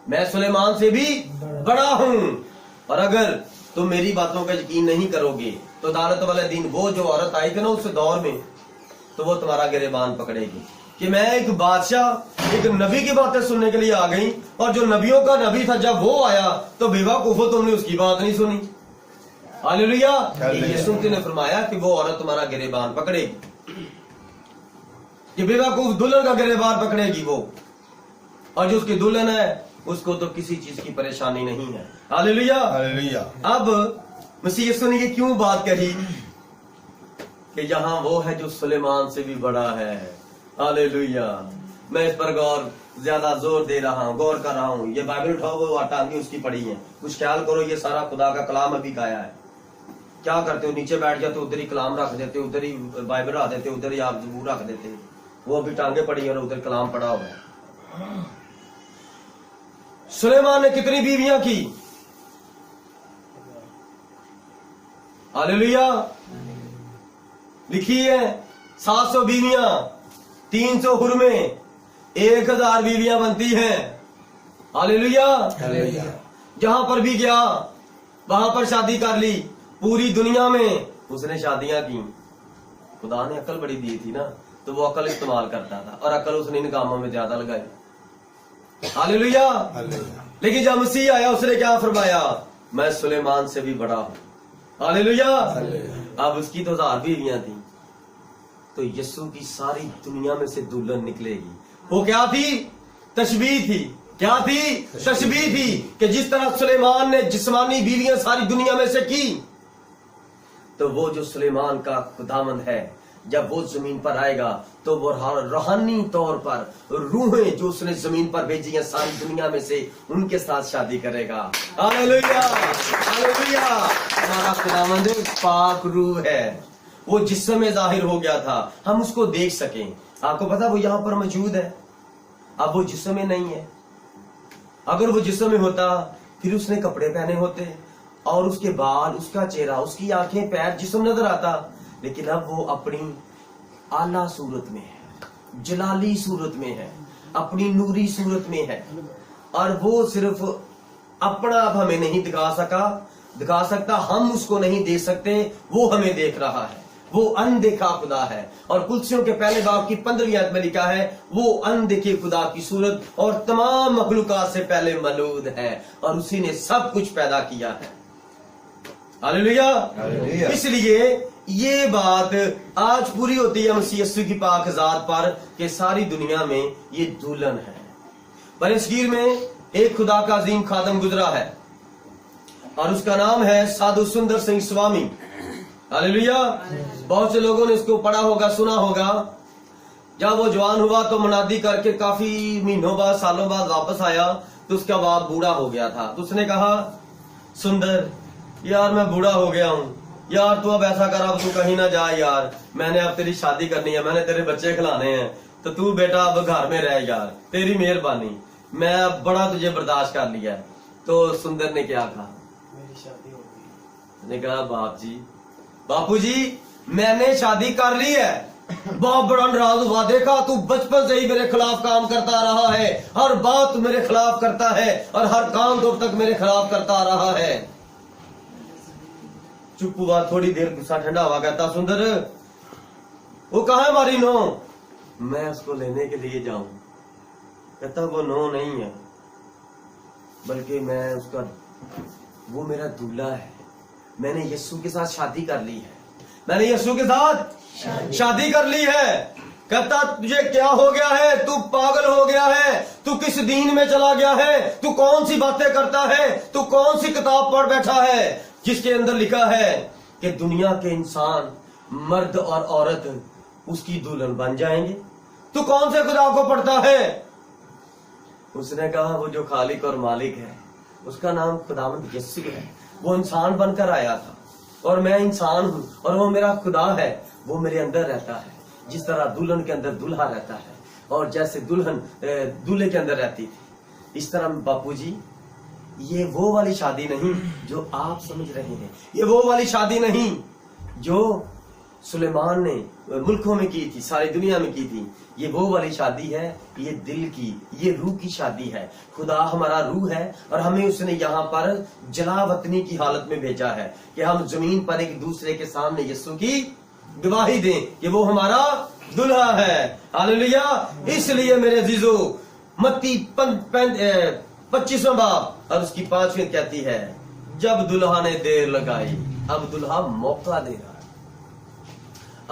میں سلیمان سے بھی بڑا ہوں. اور اگر تم میری باتوں کا یقین نہیں کرو گے تو عدالت والے دن وہ جو عورت آئی تھی نا اس دور میں، تو وہ تمہارا گریبان پکڑے گی کہ میں ایک بادشاہ، ایک نبی کی باتیں سننے کے لیے آ گئی، اور جو نبیوں کا نبی تھا جب وہ آیا تو بے وقوفو تم نے اس کی بات نہیں سنی. ہاللیلویا. یسوع نے فرمایا کہ وہ عورت تمہارا گریبان پکڑے گی، کہ بے وقوف دلہن کا گریبان پکڑے گی وہ، اور جو اس کی دلہن ہے اس کو تو کسی چیز کی پریشانی نہیں ہے. ہاللیلویا. हालेलुया. اب مسیح یسوع نے یہ کیوں بات کہی کہ یہاں وہ ہے جو سلیمان سے بھی بڑا ہے. ہاللیلویا. میں اس پر زیادہ زور دے رہا ہوں, غور کر رہا ہوں. یہ بائبل اٹھاؤ, وہ ٹانگیں اس کی پڑی ہیں. کچھ خیال کرو, یہ سارا خدا کا کلام ابھی گایا ہے. کیا کرتے ہو, نیچے بیٹھ جاتے, ادھر ہی کلام رکھ دیتے, ادھر ہی بائبل رکھ دیتے, ادھر ہی آپ زبور رکھ دیتے. وہ ابھی ٹانگیں پڑی ہیں اور ادھر کلام پڑا ہوا ہے. سلیمان نے کتنی بیویاں کی؟ ہاللیلویا. لکھی ہے 700 بیویاں, 300 حرمیں, 1000 بیویاں بنتی ہیں. ہاللیلویا. हालेलुया. جہاں پر بھی گیا وہاں پر شادی کر لی. پوری دنیا میں اس نے شادیاں کی. خدا نے عقل بڑی دی تھی نا, تو وہ عقل استعمال کرتا تھا, اور عقل اس نے ان کاموں میں زیادہ لگائی. ہاللیلویا. हालेलुया. لیکن جب مسیح آیا اس نے کیا فرمایا؟ میں سلیمان سے بھی بڑا ہوں. ہاللیلویا. हालेलुया. اب اس کی تو 1000 بیویاں تھیں, تو یسوع کی ساری دنیا میں سے دلہن نکلے گی. وہ کیا تھی؟ تشبیہ تھی. کیا تھی؟ تشبیہ تھی. کہ جس طرح سلیمان نے جسمانی بیویاں ساری دنیا میں سے کی, تو وہ جو سلیمان کا خداوند ہے, جب وہ زمین پر آئے گا تو وہ روحانی طور پر روحیں جو اس نے زمین پر بھیجی ہیں ساری دنیا میں سے, ان کے ساتھ شادی کرے گا. ہاللیلویا. ہاللیلویا. ہمارا خداوند پاک روح ہے. وہ جسم میں ظاہر ہو گیا تھا, ہم اس کو دیکھ سکیں. آپ کو پتا وہ یہاں پر موجود ہے. اب وہ جسم میں نہیں ہے. اگر وہ جسم میں ہوتا پھر اس نے کپڑے پہنے ہوتے, اور اس کے بال, اس کا چہرہ, اس کی آنکھیں, پیر, جسم نظر آتا. لیکن اب وہ اپنی اعلیٰ صورت میں ہے, جلالی صورت میں ہے, اپنی نوری صورت میں ہے. اور وہ صرف اپنا اب ہمیں نہیں دکھا سکتا, ہم اس کو نہیں دیکھ سکتے, وہ ہمیں دیکھ رہا ہے. وہ اندیکھا خدا ہے. اور کلسیوں کے پہلے باب کی 15ویں آیت میں لکھا ہے وہ اندیکھے خدا کی صورت اور تمام مخلوقات سے پہلے مولود ہے, اور اسی نے سب کچھ پیدا کیا ہے. ہاللیلویا. हालेलुया. اس لیے یہ بات آج پوری ہوتی ہے مسیح یسوع کی پاک ذات پر کہ ساری دنیا میں یہ دلہن ہے. برصغیر میں ایک خدا کا عظیم خادم گزرا ہے, اور اس کا نام ہے سادھو سندر سنگھ سوامی. ہاللیلویا. بہت سے لوگوں نے اس کو پڑھا ہوگا, سنا ہوگا. جب وہ جوان ہوا تو منادی کر کے کافی مہینوں بعد, سالوں بعد واپس آیا, تو اس کا باپ بوڑھا ہو گیا تھا. تو اس نے کہا, سندر یار میں بوڑھا ہو گیا ہوں, یار تو اب ایسا کر, اب تو کہیں نہ جا یار, میں نے اب تیری شادی کرنی ہے, میں نے تیرے بچے کھلانے ہیں, تو بیٹا اب گھر میں رہ یار, تیری مہربانی, میں اب بڑا تجھے برداشت کر لیا. تو سندر نے کیا کہا؟ میری شادی ہو گئی. نے کہا باپو جی میں نے شادی کر لی ہے. بہت بڑا ناراض ہوا, دیکھا تو بچپن سے ہی میرے خلاف کام کرتا رہا ہے, ہر بات میرے خلاف کرتا ہے, اور ہر کام تو اب تک میرے خلاف کرتا رہا ہے. چپ ہوا, تھوڑی دیر غصہ ٹھنڈا ہوا, کہتا سندر وہ کہاں ہے ہماری نو؟ میں اس کو لینے کے لیے جاؤں. کہتا وہ نو نہیں ہے, بلکہ میں اس کا, وہ میرا دولہا ہے. میں نے یسوع کے ساتھ شادی کر لی ہے, میں نے یسوع کے ساتھ شادی کر لی ہے. کہتا تجھے کیا ہو گیا ہے, تو پاگل ہو گیا ہے, تو کس دین میں چلا گیا ہے, تو کون سی باتیں کرتا ہے, تو کون سی کتاب پڑھ بیٹھا ہے جس کے اندر لکھا ہے کہ دنیا کے انسان مرد اور عورت اس کی دلہن بن جائیں گے. تو کون سے خدا کو پڑھتا ہے؟ اس نے کہا وہ جو خالق اور مالک ہے اس کا نام خداوند یسوع ہے. وہ انسان بن کر آیا تھا, اور میں انسان ہوں, اور وہ میرا خدا ہے, وہ میرے اندر رہتا ہے. جس طرح دلہن کے اندر دلہا رہتا ہے, اور جیسے دلہن دولہے کے اندر رہتی تھی, اس طرح باپو جی یہ وہ والی شادی نہیں جو آپ سمجھ رہے ہیں, یہ وہ والی شادی نہیں جو سلیمان نے ملکوں میں کی تھی, ساری دنیا میں کی تھی. یہ وہ والی شادی ہے, یہ دل کی, یہ روح کی شادی ہے. خدا ہمارا روح ہے, اور ہمیں اس نے یہاں پر جلا وطنی کی حالت میں بھیجا ہے کہ ہم زمین پر ایک دوسرے کے سامنے یسوع کی گواہی دیں کہ وہ ہمارا دلہا ہے. ہاللیلویا. اس لیے میرے عزیزو متی 25واں باب اور اس کی 5ویں کہتی ہے, جب دلہا نے دیر لگائی اب دلہا موقع دے رہا ہے.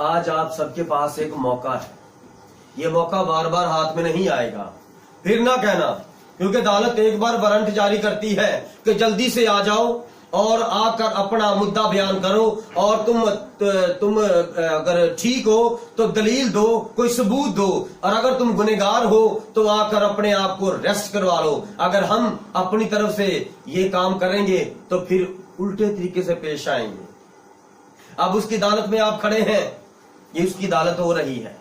آج آپ سب کے پاس ایک موقع ہے, یہ موقع بار بار ہاتھ میں نہیں آئے گا. پھر نہ کہنا क्योंकि अदालत एक बार वारंट जारी करती है कि जल्दी से आ जाओ और आकर अपना मुद्दा बयान करो, और तुम अगर ठीक हो तो दलील दो, कोई सबूत दो, और अगर तुम गुनहगार हो तो आकर अपने आप को रेस्ट करवा लो। अगर हम अपनी तरफ से ये काम करेंगे तो फिर उल्टे तरीके से पेश आएंगे। अब उसकी अदालत में आप खड़े हैं, ये उसकी अदालत हो रही है,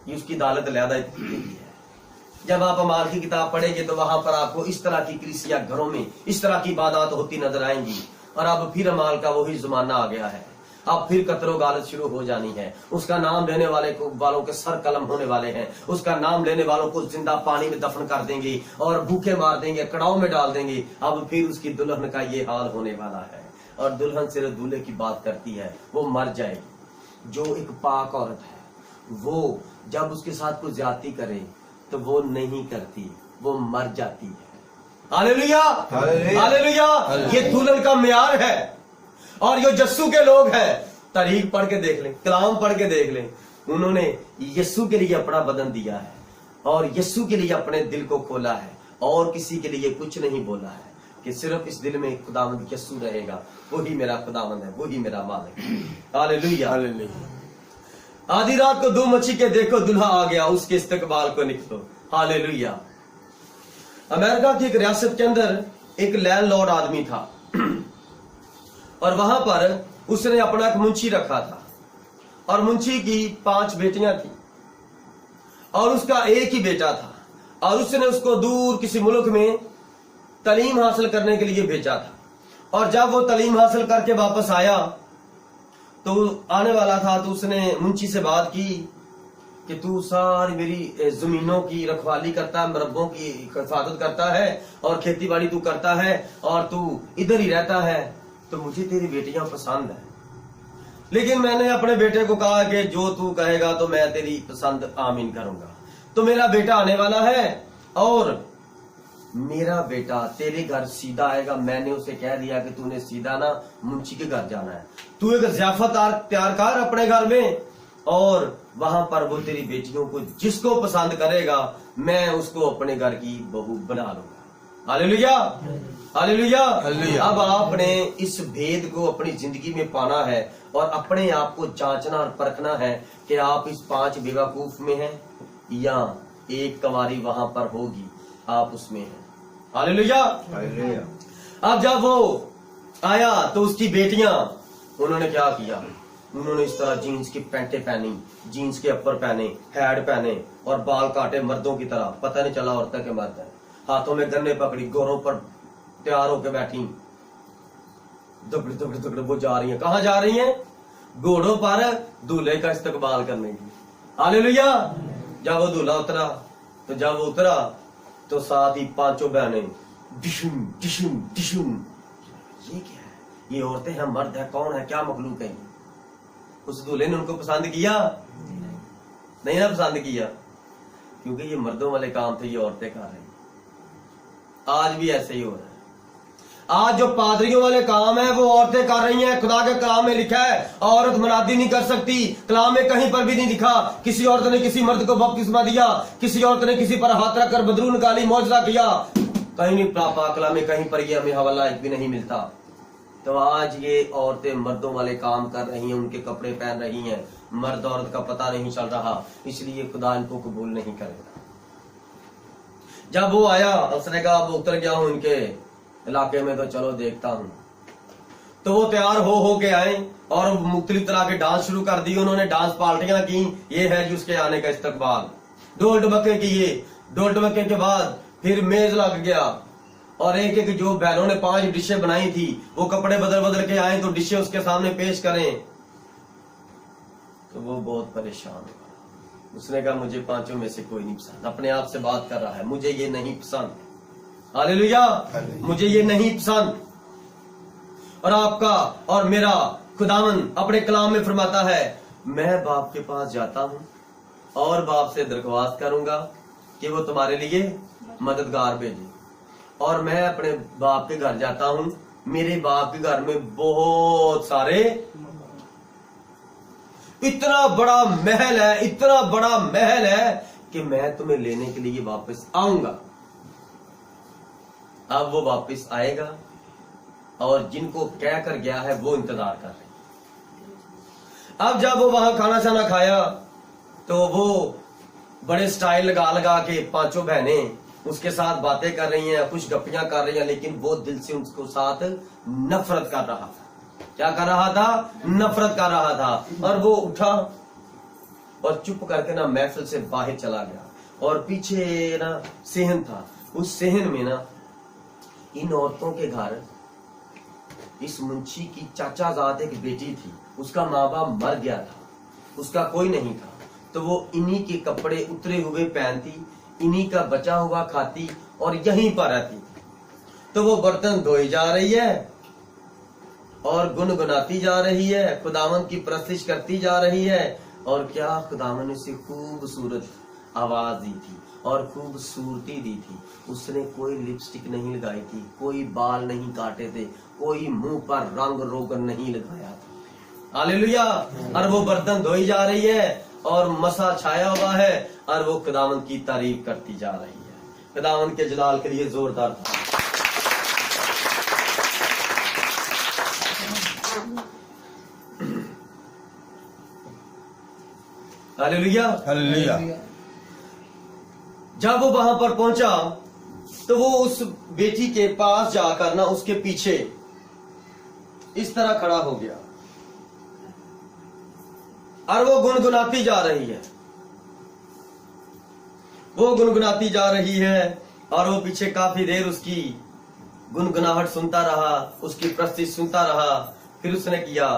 ये उसकी अदालत लहदा है। जब आप अमाल की किताब पढ़ेंगे तो वहां पर आपको इस तरह की कलीसिया घरों में इस तरह की इबादत होती नजर आएंगी। और अब फिर अमाल का वही जमाना आ गया है, अब फिर कत्लो गालत शुरू हो जानी है। उसका नाम लेने वालों के सर कलम होने वाले हैं, उसका नाम लेने वालों को जिंदा पानी में दफन कर देंगे और भूखे मार देंगे, कड़ाव में डाल देंगे। अब फिर उसकी दुल्हन का ये हाल होने वाला है। और दुल्हन सिर्फ दूल्हे की बात करती है, वो मर जाएगी। जो एक पाक औरत है वो जब उसके साथ कोई ज्यादती करे तो वो नहीं करती, वो मर जाती है। Hallelujah, hallelujah. ये दुल्हन का म्यार है। और जो जस्सू के लोग हैं, तारीख पढ़ के देख लें, कलाम पढ़ के देख लें, उन्होंने यस्सु के लिए अपना बदन दिया है और यस्सु के लिए अपने दिल को खोला है, और किसी के लिए कुछ नहीं बोला है कि सिर्फ इस दिल में खुदावंद यस्सु रहेगा, वही मेरा खुदावंद है, वही मेरा मालिक है। Hallelujah, hallelujah. आधी रात को 2 मच्छी के देखो दुल्हा आ गया, उसके इस्तकबाल को निकलो। हालेलुया। अमेरिका की एक रियासत के अंदर एक लैंडलॉर्ड आदमी था और वहां पर उसने अपना एक मुंशी रखा था, और मुंशी की 5 बेटियां थी और उसका एक ही बेटा था, और उसने उसको दूर किसी मुल्क में तालीम हासिल करने के लिए भेजा था। और जब वो तालीम हासिल करके वापस आया तो आने वाला था, तो उसने मुंशी से बात की कि तू सारी मेरी जमीनों की रखवाली करता है, मरब्बों की हिफाजत करता है और खेती बाड़ी तू करता है और तू इधर ही रहता है, तो मुझे तेरी बेटियां पसंद है। लेकिन मैंने अपने बेटे को कहा कि जो तू कहेगा तो मैं तेरी पसंद आमीन करूंगा। तो मेरा बेटा आने वाला है और मेरा बेटा तेरे घर सीधा आएगा। मैंने उसे कह दिया कि तूने सीधा ना मुंशी के घर जाना है, तू एक ज़ियाफत तैयार कर अपने घर में, और वहां पर वो तेरी बेटियों को जिसको पसंद करेगा मैं उसको अपने घर की बहू बना लूंगा। Hallelujah, hallelujah. अब आपने इस भेद को अपनी जिंदगी में पाना है और अपने आप को जांचना और परखना है कि आप इस 5 बेवकूफ में हैं या एक कवारी वहां पर होगी, आप उसमें हैं। Hallelujah, hallelujah. अब जब वो आया तो उसकी बेटियां, उन्होंने क्या किया, उन्होंने इस तरह जीन्स की पैंटें पहनी, जीन्स के अपर पहने, हैड पहने और बाल काटे मर्दों की तरह, पता नहीं चला औरतें के मर्द है। हाथों में गन्ने पकड़ी, गोरों पर तैयार होकर बैठी, दुगड़ दुगड़ दुगड़ वो जा रही है। कहाँ जा रही है? घोड़ों पर दूल्हे का इस्तकबाल करने की। हालेलुया। जब वो दूल्हा उतरा तो साथ ही 5 बहनें डिशुम डिशुम डिशुम। ये क्या है? ये औरतें हैं, मर्द है, कौन है, क्या मखलूक है? उस दूल्हे ने उनको पसंद किया? नहीं ना पसंद किया, क्योंकि ये मर्दों वाले काम थे, ये औरतें कर रही। आज भी ऐसे ही हो रहा है। आज जो पादरियों वाले काम है वो औरतें कर रही हैं। खुदा के कलाम में लिखा है औरत मुनादी नहीं कर सकती। कलाम में कहीं पर भी नहीं लिखा किसी औरत ने किसी मर्द को बपतिस्मा दिया, किसी औरत ने किसी पर हाथ रखकर बदरू निकाली, मौजदा किया, कहीं नहीं कलाम में कहीं पर ये हमें हवाला एक भी नहीं मिलता। तो आज ये औरतें मर्दों वाले काम कर रही हैं, उनके कपड़े पहन रही हैं, मर्द औरत का पता नहीं चल रहा, इसलिए खुदा इनको कबूल नहीं करेगा। जब वो आया उसने कहा अब उतर गया हूं इनके इलाके में, तो चलो देखता हूं। तो वो तैयार हो के आए और मुख्तलिफ तरह के डांस शुरू कर दिए। उन्होंने डांस पार्टियां की, ये है जी उसके आने का इस्तकबाल। ढोल ढमक्के किए, ढोल ढमक्के के बाद फिर मेज लग गया और एक एक जो बहनों ने 5 डिशें बनाई थी वो कपड़े बदल बदल के आए तो डिशें उसके सामने पेश करें। तो वो बहुत परेशान हुआ। उसने कहा मुझे 5 में से कोई नहीं पसंद। अपने आप से बात कर रहा है, मुझे ये नहीं पसंद। हालेलुया, मुझे ये नहीं पसंद। और आपका और मेरा खुदावन अपने कलाम में फरमाता है, मैं बाप के पास जाता हूं और बाप से दरख्वास्त करूंगा कि वो तुम्हारे लिए मददगार भेजे। और मैं अपने बाप के घर जाता हूं, मेरे बाप के घर में बहुत सारे, इतना बड़ा महल है, इतना बड़ा महल है कि मैं तुम्हें लेने के लिए वापस आऊंगा। अब वो वापस आएगा और जिनको कह कर गया है वो इंतजार कर रहे हैं। अब जब वो वहां खाना शाना खाया तो वो बड़े स्टाइल लगा लगा के पांचों बहनें उसके साथ बातें कर रही हैं, कुछ गप्पियां कर रही हैं, लेकिन वो दिल से उसको साथ नफरत कर रहा था। क्या कर रहा था? नफरत कर रहा था। और वो उठा और चुप करके ना महफिल से बाहर चला गया। और पीछे ना सेहन था, उस सेहन में ना इन औरतों के घर इस मुंशी की चाचाजाद एक बेटी थी, उसका माँ बाप मर गया था, उसका कोई नहीं था, तो वो इन्हीं के कपड़े उतरे हुए पहनती, इन्हीं का बचा हुआ खाती और यहीं पर रहती थी। तो वो बर्तन धोई जा रही है और गुनगुनाती जा रही है, खुदावन की प्रस्तिश करती जा रही है। और क्या खुदावन ने उसे खूबसूरत आवाज दी थी और खूबसूरती दी थी। उसने कोई लिपस्टिक नहीं लगाई थी, कोई बाल नहीं काटे थे, कोई मुंह पर रंग रोगन नहीं लगाया था। हालेलुया। और वो बर्तन धोई जा रही है और मसा छाया हुआ है और वो खुदावन की तारीफ करती जा रही है। खुदावन के जलाल के लिए जोरदार था। Hallelujah, hallelujah. जब वो वहां पर पहुंचा तो वो उस बेटी के पास जाकर ना उसके पीछे इस तरह खड़ा हो गया और वो गुनगुनाती जा रही है, वो गुनगुनाती जा रही है और वो पीछे काफी देर उसकी गुनगुनाहट सुनता रहा, उसकी प्रस्तुति सुनता रहा। फिर उसने किया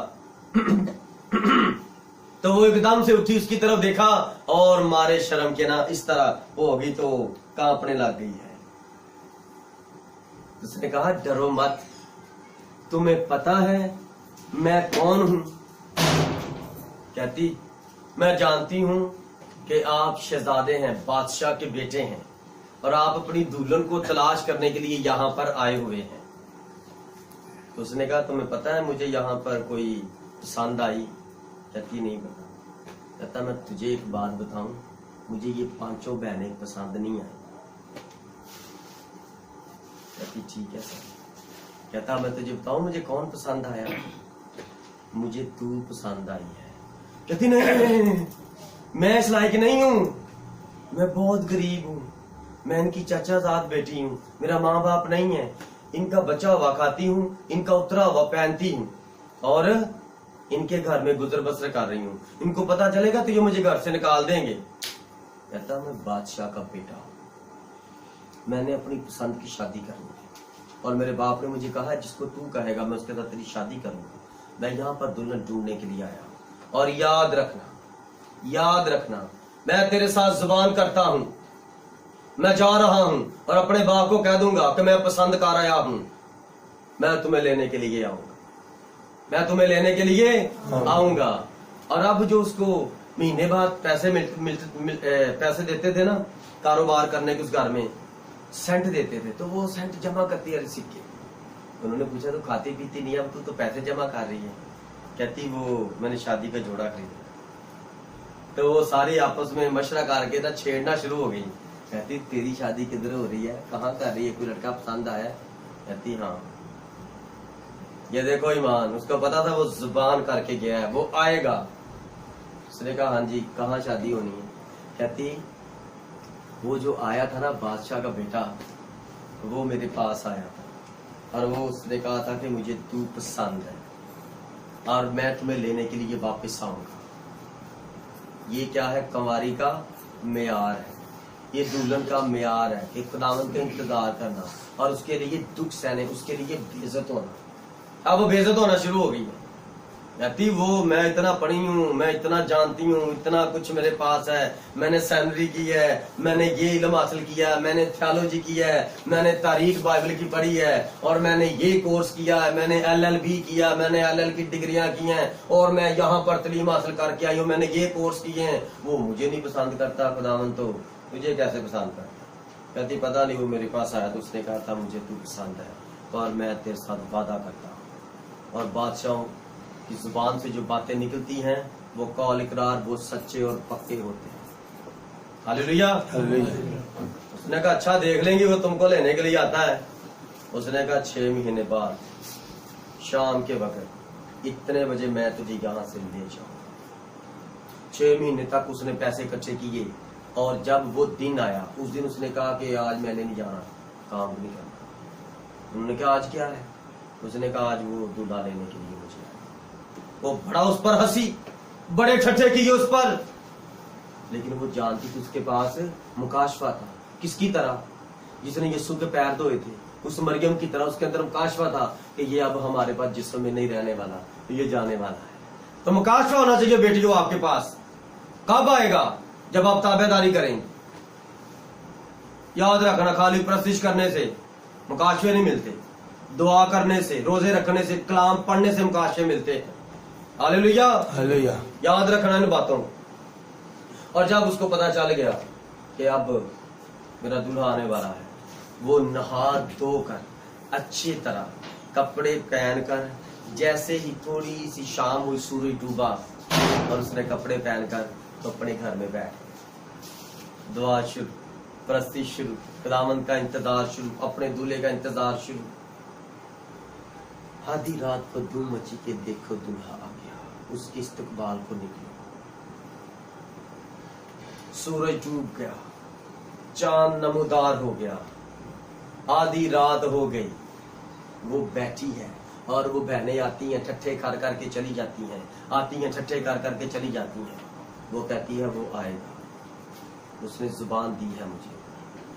तो वो एकदम से उठी, उसकी तरफ देखा और मारे शर्म के ना इस तरह वो होगी तो कांपने लग गई है। उसने कहा डरो मत, तुम्हें पता है मैं कौन हूं? कहती मैं जानती हूं कि आप शहजादे हैं, बादशाह के बेटे हैं और आप अपनी दुल्हन को तलाश करने के लिए यहाँ पर आए हुए हैं। तो उसने कहा तुम्हें पता है मुझे यहाँ पर कोई पसंद आई? कहती नहीं पता। कहता मैं तुझे एक बात बताऊं, मुझे ये पांचों बहनें पसंद नहीं आई। कहती ठीक है सर। कहता मैं तुझे बताऊं मुझे कौन पसंद आया? मुझे तू पसंद आई है। कहती नहीं, मैं इस लायक नहीं हूं, मैं बहुत गरीब हूं, मैं इनकी चाचाजाद बेटी हूं, मेरा माँ बाप नहीं है, इनका बचा हुआ खाती हूं, इनका उतरा हुआ पहनती हूं और इनके घर में गुजर बसर कर रही हूं। इनको पता चलेगा तो ये मुझे घर से निकाल देंगे। कहता मैं बादशाह का बेटा हूं, मैंने अपनी पसंद की शादी करनी है और मेरे बाप ने मुझे कहा जिसको तू कहेगा मैं उसके साथ तेरी शादी करूंगा। मैं यहाँ पर दुल्हन ढूंढने के लिए आया हूं और याद रखना मैं तेरे साथ जुबान करता हूं, मैं जा रहा हूं और अपने बाप को कह दूंगा कि मैं पसंद कर आया हूं, मैं तुम्हें लेने के लिए आऊंगा, मैं तुम्हें लेने के लिए आऊंगा। और अब जो उसको महीने बाद पैसे पैसे देते थे ना कारोबार करने के, उस घर में सेंट देते थे, तो वो सेंट जमा करती है सिक्के। उन्होंने पूछा तो खाती पीती नहीं, अब तू तो पैसे जमा कर रही है। कहती वो मैंने शादी का जोड़ा खरीदा। तो वो सारी आपस में मशवरा करके ना छेड़ना शुरू हो गई। कहती तेरी शादी किधर हो रही है, कहाँ कर रही है, कोई लड़का पसंद आया? कहती हाँ। ये देखो ईमान, उसको पता था वो जुबान करके गया है, वो आएगा। उसने कहा हाँ जी, कहाँ शादी होनी है? कहती वो जो आया था ना बादशाह का बेटा, वो मेरे पास आया था और वो उसने कहा था कि मुझे तू पसंद है और मैं तुम्हें लेने के लिए वापस आऊंगा। ये क्या है? कंवारी का मेयार है, ये दुल्हन का मेयार है कि खुदावंद का इंतजार करना और उसके लिए दुख सहने, उसके लिए बेइज्जत होना। अब वो बेइज्जत होना शुरू हो गई है। कहती वो मैं इतना पढ़ी हूँ, मैं इतना जानती हूँ, इतना कुछ मेरे पास है, मैंने सेमिनरी की है, मैंने ये इल्म हासिल किया है, मैंने थियोलॉजी की है, मैंने तारीख बाइबल की पढ़ी है और मैंने ये कोर्स किया है, मैंने LLB किया, मैंने LL की डिग्रियां की हैं और मैं यहाँ पर तालीम हासिल करके आई हूँ, मैंने ये कोर्स किए हैं। वो मुझे नहीं पसंद करता, खुदावन तो तुझे कैसे पसंद करता? कहती पता नहीं, वो मेरे पास आया तो उसने कहा था मुझे तू पसंद है और मैं तेरे साथ वादा करता हूँ। और बादशाहों की जुबान से जो बातें निकलती हैं वो कौल इकरार वो सच्चे और पक्के होते हैं। हालेलुया। उसने कहा अच्छा देख लेंगे, वो तुमको लेने के लिए आता है। اس نے کہا 6 مہینے بعد شام کے وقت اتنے بجے میں تجھے یہاں سے لے جاؤں. 6 مہینے تک اس نے پیسے اکٹھے کیے اور جب وہ دن آیا اس دن اس نے کہا کہ آج میں نے نہیں جانا, کام نہیں کرنا. انہوں نے کہا آج کیا ہے؟ اس نے کہا آج وہ دلہا لینے کے لیے مجھے آیا. وہ بڑا اس پر ہنسی, بڑے ٹھٹھے کیے اس پر, لیکن وہ جانتی کہ اس کے پاس مکاشفہ تھا. کس کی طرح؟ جس نے یسوع کے پیر دھوئے تھے, اس مریم کی طرح اس کے اندر مکاشفہ تھا کہ یہ اب ہمارے پاس جسم میں نہیں رہنے والا, یہ جانے والا ہے. تو مکاشفہ ہونا چاہیے بیٹیوں آپ کے پاس. کب آئے گا؟ جب آپ تابع داری کریں گے. یاد رکھنا, خالی پرستش کرنے سے مکاشفے نہیں ملتے, دعا کرنے سے, روزے رکھنے سے, کلام پڑھنے سے مکاشفے ملتے ہیں. ہاللیلویا, ہاللیلویا. یاد رکھنا ان باتوں کو. اور جب اس کو پتا چل گیا کہ اب میرا دلہا آنے والا ہے, وہ نہا دھو کر اچھی طرح کپڑے پہن کر, جیسے ہی تھوڑی سی شام ہوئی سورج ڈوبا اور اس نے کپڑے پہن کر تو اپنے گھر میں بیٹھ, دعا شروع, پرستی شروع, خداوند کا انتظار شروع, اپنے دولہے کا انتظار شروع. آدھی رات کو دھوم مچی کے دیکھو دلہا آ گیا, اس کے استقبال کو نکلو. سورج ڈوب گیا, چاند نمودار ہو گیا, آدھی رات ہو گئی. وہ بیٹھی ہے اور وہ بہنیں آتی ہیں, ٹھٹھے کر کر کے چلی جاتی ہیں, آتی ہیں ٹھٹھے کر کر کے چلی جاتی ہیں. وہ کہتی ہے وہ آئے گا, اس نے زبان دی ہے مجھے,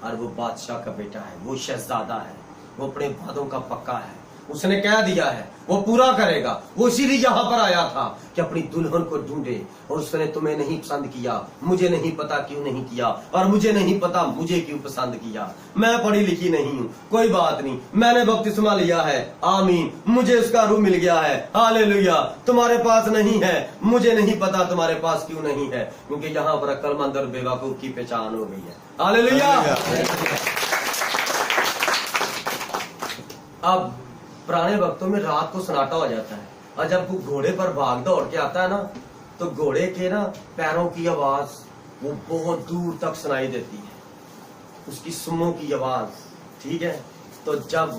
اور وہ بادشاہ کا بیٹا ہے, وہ شہزادہ ہے, وہ اپنے وعدوں کا پکا ہے, اس نے کہہ دیا ہے وہ پورا کرے گا. وہ اسی لیے یہاں پر آیا تھا کہ اپنی دلہن کو ڈھونڈے. اور اس نے تمہیں نہیں پسند کیا, مجھے نہیں پتا کیوں نہیں کیا, اور مجھے نہیں پتا مجھے کیوں پسند کیا. میں پڑھی لکھی نہیں ہوں, کوئی بات نہیں, میں نے بپتسمہ لیا ہے, آمین, مجھے اس کا روح مل گیا ہے, ہاللیلویا. تمہارے پاس نہیں ہے, مجھے نہیں پتا تمہارے پاس کیوں نہیں ہے, کیونکہ یہاں پر عقل مند اور بے وقوف کی پہچان ہو گئی ہے. ہاللیلویا. اب پرانے وقتوں میں رات کو سناٹا ہو جاتا ہے, اور جب وہ گھوڑے پر بھاگ دوڑ کے آتا ہے نا, تو گھوڑے کے نا پیروں کی آواز وہ بہت دور تک سنائی دیتی ہے, اس کی سموں کی آواز, ٹھیک ہے. تو جب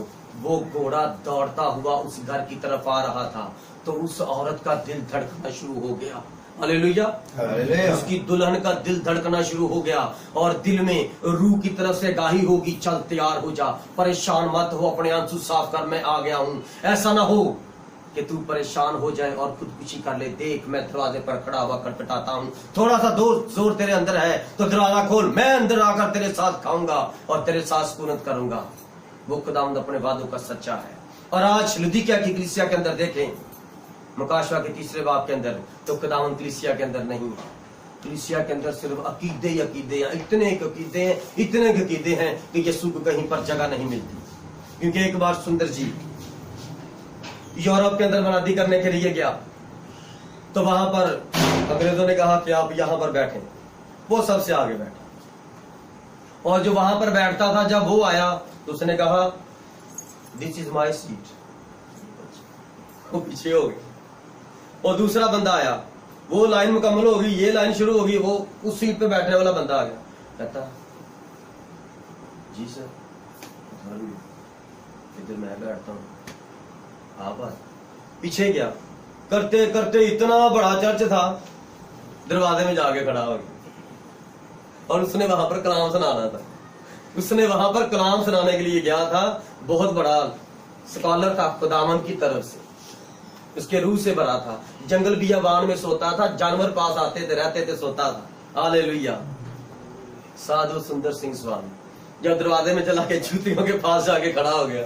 وہ گھوڑا دوڑتا ہوا اس گھر کی طرف آ رہا تھا تو اس عورت کا دل دھڑکنا شروع ہو گیا. ہاللیلویا. اس کی دلہن کا دل دھڑکنا شروع ہو گیا, اور دل میں روح کی طرف سے گاہی ہوگی, چل تیار ہو جا, پریشان مت ہو, اپنے آنسو صاف کر, میں آ گیا ہوں. ایسا نہ ہو کہ تو پریشان ہو جائے اور خودکشی کر لے. دیکھ میں دروازے پر کھڑا ہوا کٹپٹاتا ہوں, تھوڑا سا زور تیرے اندر ہے تو دروازہ کھول, میں اندر آ کر تیرے ساتھ کھاؤں گا اور تیرے ساتھ سکونت کروں گا. وہ خداوند اپنے وعدوں کا سچا ہے. اور آج لدیکیا کی کلیسیا کے اندر دیکھیں, مکاشفہ کے 3 باب کے اندر, تو خداوند کلیسیا کے اندر نہیں ہے. کلیسیا کے اندر صرف عقیدے ہی عقیدے ہیں, اتنے عقیدے ہیں, اتنے عقیدے ہیں کہ یسوع کو کہیں پر جگہ نہیں ملتی. کیونکہ ایک بار سندر جی یورپ کے اندر منادی کرنے کے لیے گیا, تو وہاں پر انگریزوں نے کہا کہ آپ یہاں پر بیٹھیں. وہ سب سے آگے بیٹھا, اور جو وہاں پر بیٹھتا تھا جب وہ آیا تو اس نے کہا دس از مائی سیٹ, وہ پیچھے ہو گئی. اور دوسرا بندہ آیا, وہ لائن مکمل ہوگی, یہ لائن شروع ہوگی, وہ اس سیٹ پہ بیٹھنے والا بندہ آ گیا, کہتا جی سر ادھر میں بیٹھتا ہوں, آپ پیچھے گیا. کرتے کرتے اتنا بڑا چرچ تھا, دروازے میں جا کے کھڑا ہو گیا, اور اس نے وہاں پر کلام سنانا تھا. اس نے وہاں پر کلام سنانے کے لیے گیا تھا, بہت بڑا سکالر تھا خداوند کی طرف سے, اس کے روح سے بھرا تھا, جنگل بیابان میں سوتا تھا, جانور پاس آتے تھے, رہتے تھے, سوتا تھا. ہاللیلویا. سادھو سندر سنگھ سوامی جب دروازے میں چلا کے جوتیوں کے پاس جا کے کھڑا ہو گیا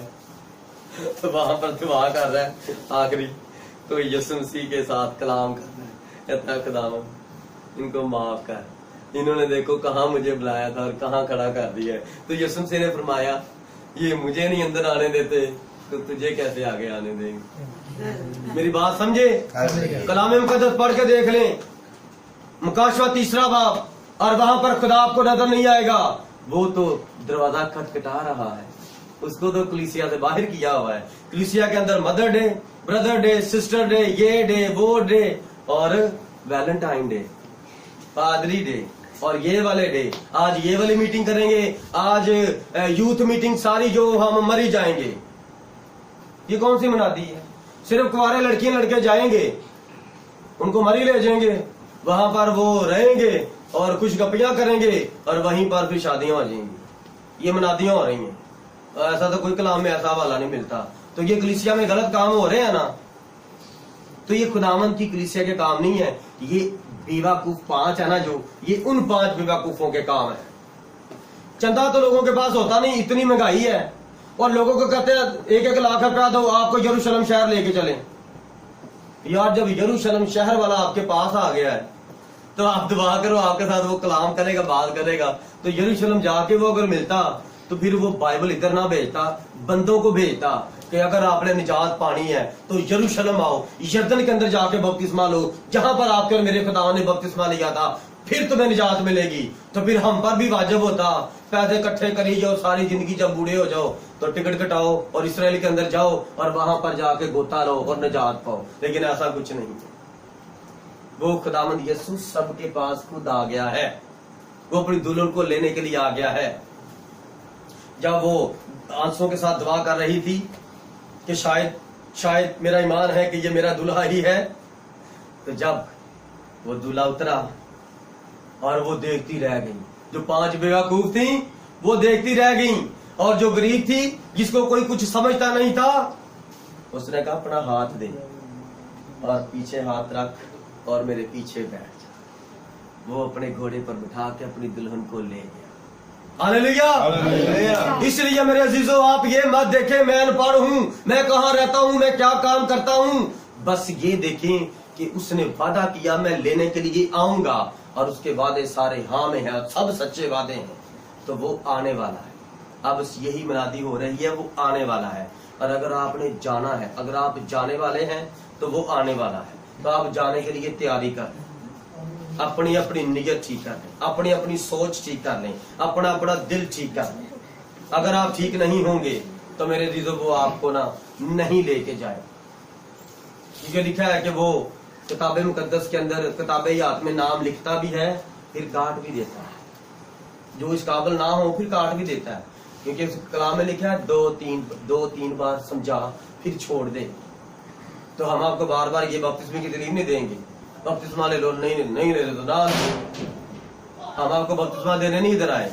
تو وہاں پر دعا کر رہا ہے آخری, تو یسوع مسیح کے ساتھ کلام کر رہا ہے, کہتا ہے خداوند ان کو معاف کر, انہوں نے دیکھو کہاں مجھے بلایا تھا اور کہاں کھڑا کر دیا ہے. تو یسوع مسیح نے فرمایا یہ مجھے نہیں اندر آنے دیتے تو تجھے کیسے آگے آنے دیں گے. میری بات سمجھے, کلام مقدس پڑھ کے دیکھ لیں, مکاشفہ 3 باب, اور وہاں پر خدا آپ کو نظر نہیں آئے گا. وہ تو دروازہ کھٹکھٹا رہا ہے, اس کو تو کلیسیا سے باہر کیا ہوا ہے. کلیسیا کے اندر mother day, brother day, sister day, یہ ڈے, وہ ڈے, اور ویلنٹائن ڈے, پادری ڈے, और ये वाले डे, आज ये वाली मीटिंग करेंगे, आज यूथ मीटिंग सारी जो हम मरी जाएंगे, ये कौन सी मनाती है? सिर्फ कुंवारे लड़कियां लड़के जाएंगे, उनको मरी ले जाएंगे, वहां पर वो रहेंगे और कुछ गपियां करेंगे और वहीं पर फिर शादियां हो जाएंगी। ये मनादियां हो रही हैं। ऐसा तो कोई कलाम में ऐसा वाला नहीं मिलता। तो ये कलीसिया में गलत काम हो रहे हैं ना, तो ये खुदावंद की कलीसिया के काम नहीं है। ये बेवकूफ 5 है ना, जो ये उन 5 बेवकूफों के काम है। चंदा तो लोगों के पास होता नहीं, इतनी महंगाई है, और लोगों को कहते हैं 1-1 लाख रुपया दो, आपको यरूशलेम शहर लेके चले। यार जब यरूशलेम शहर वाला आपके पास आ गया है तो आप दुआ करो, आपके साथ वो कलाम करेगा, बात करेगा। तो यरूशलेम जाके वो अगर मिलता तो फिर वो बाइबल इधर ना भेजता, बंदों को भेजता कि अगर आपने निजात पानी है तो यरूशलेम आओ, यरदन के अंदर जाके बपतिस्मा लो, जहां पर आपके और मेरे खुदा ने बपतिस्मा लिया था, फिर तुम्हें निजात मिलेगी। तो फिर हम पर भी वाजिब होता, पैसे इकट्ठे करी जाओ, सारी जिंदगी जब बूढ़े हो जाओ तो टिकट कटाओ और इसराइल के अंदर जाओ और वहां पर जाके गोता लो और निजात पाओ। लेकिन ऐसा कुछ नहीं। वो खुदावंद यीशु सबके पास खुद आ गया है, वो अपनी दुल्हन को लेने के लिए आ गया है। जब वो आंसुओं के साथ दुआ कर रही थी कि शायद मेरा ईमान है कि ये मेरा दूल्हा ही है, तो जब वो दूल्हा उतरा और वो देखती रह गई, जो 5 बेवकूफ थी वो देखती रह गई, और जो गरीब थी जिसको कोई कुछ समझता नहीं था, उसने कहा अपना हाथ दे और पीछे हाथ रख और मेरे पीछे बैठ जा। वो अपने घोड़े पर बिठा के अपनी दुल्हन को ले गया। हालेलुया। इसलिए मेरे अजीजों, आप ये मत देखें मैं अनपढ़ हूं, मैं कहां रहता हूं, मैं क्या काम करता हूं। बस ये देखें कि उसने वादा किया मैं लेने के लिए आऊंगा, और उसके वादे सारे हाँ में हैं, सब सच्चे वादे हैं। तो वो आने वाला है। अब यही मुनादी हो रही है, वो आने वाला है। और अगर आपने जाना है, अगर आप जाने वाले हैं तो वो आने वाला है। तो आप जाने के लिए तैयारी कर लें, अपनी अपनी नियत ठीक कर लें, अपनी अपनी सोच ठीक कर लें, अपना अपना दिल ठीक कर लें। अगर आप ठीक नहीं होंगे तो मेरे अजीजों वो आपको ना नहीं लेके जाए। ये लिखा है कि वो किताब मुकद्दस के अंदर किताब याद में नाम लिखता भी है, फिर काट भी देता है। जो इस काबिल ना हो फिर काट भी देता है, क्योंकि इस कलाम में लिखा है 2-3 बार समझा फिर छोड़ दे। तो हम आपको बार बार ये बपतिस्मे की तालीम नहीं देंगे, बपतिस्मा ले लो, नहीं ले लो तो ना। हम आपको बपतिस्मा देने नहीं इधर आए,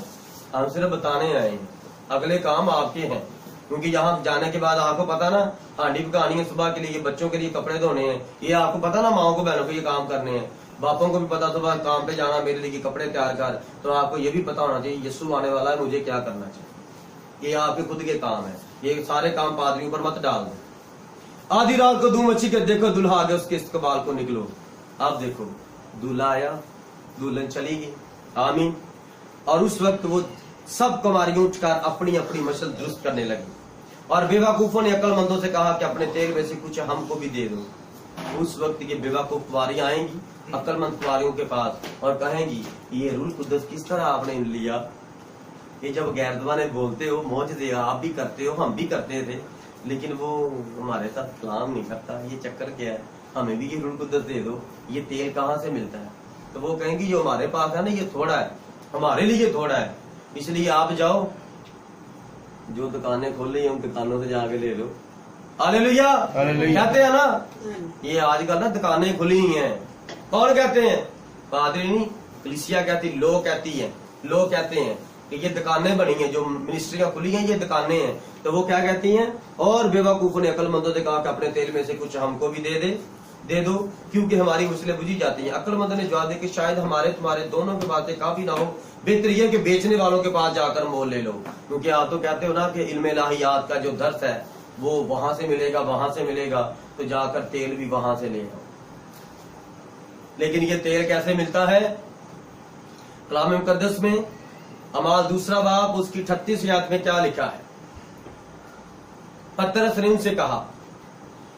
हम सिर्फ बताने आए हैं। अगले काम आपके हैं, क्योंकि यहाँ जाने के बाद आपको पता ना हांडी पकानी है सुबह के लिए, बच्चों के लिए कपड़े धोने हैं, ये आपको पता ना, माओ को बहनों को ये काम करने हैं, बापों को भी पता सुबह काम पे जाना, मेरे लिए कपड़े तैयार कर। तो आपको ये भी पता होना चाहिए यीशु आने वाला है, मुझे क्या करना चाहिए। ये आपके खुद के काम है, ये सारे काम पादरियों पर मत डाल दो। आधी रात को धूम मची के देखो दूल्हा आ गया, उसके इस्तकबाल को निकलो। अब देखो दूल्हा आया, दुल्हन चली गई, आमीन। और उस वक्त वो सब कुमारियों उठकर अपनी अपनी मशल दुरुस्त करने लगी, और बेवकूफों ने अक्लमंदों से कहा कि अपने तेल में से कुछ हमको भी दे दो। उस वक्त ये बेवकूफ कुमारियां आएंगी अक्लमंद कुमारियों के पास और कहेंगी ये रूल कुद्दस किस तरह आपने लिया। ये जब गैर ज़बानें बोलते हो, मौजज़े आप भी करते हो, हम भी करते थे, लेकिन वो हमारे साथ कलाम नहीं करता, ये चक्कर क्या है, हमें भी ये रूल कुद्दस दे दो, ये तेल कहाँ से मिलता है। तो वो कहेंगी जो हमारे पास है ना ये थोड़ा है, हमारे लिए थोड़ा है, इसलिए आप जाओ जो दुकानें खोल रही हैं उन दुकानों से जाके ले लो। हालेलुया कहते हैं ना, ये आजकल ना दुकानें खुली ही हैं। कौन कहते हैं? पादरी नहीं, कलीसिया कहती, लोग कहती है, लोग कहते हैं कि ये दुकानें बनी हैं, जो मिनिस्ट्रियां खुली हैं ये दुकानें हैं। तो वो क्या कहती हैं? और बेवकूफों ने अक्लमंदों से कहा कि अपने तेल में से कुछ हमको भी दे दो, क्योंकि हमारी मुश्किलें बुझी जाती हैं। अक्लमंदों ने जवाब दिया कि शायद हमारे तुम्हारे दोनों की बातें काफी ना हो, बेहतर ये कि बेचने वालों के पास जाकर मोल ले लो, क्योंकि आप तो कहते हो ना कि इल्म इलाहियात का जो दर्स है वो वहां से मिलेगा, तो जाकर तेल भी वहां से ले आओ। लेकिन ये तेल कैसे मिलता है? कलाम मुकद्दस में अमाल 2 बाब उसकी 38 आयत में क्या लिखा है? पतरस ने उनसे कहा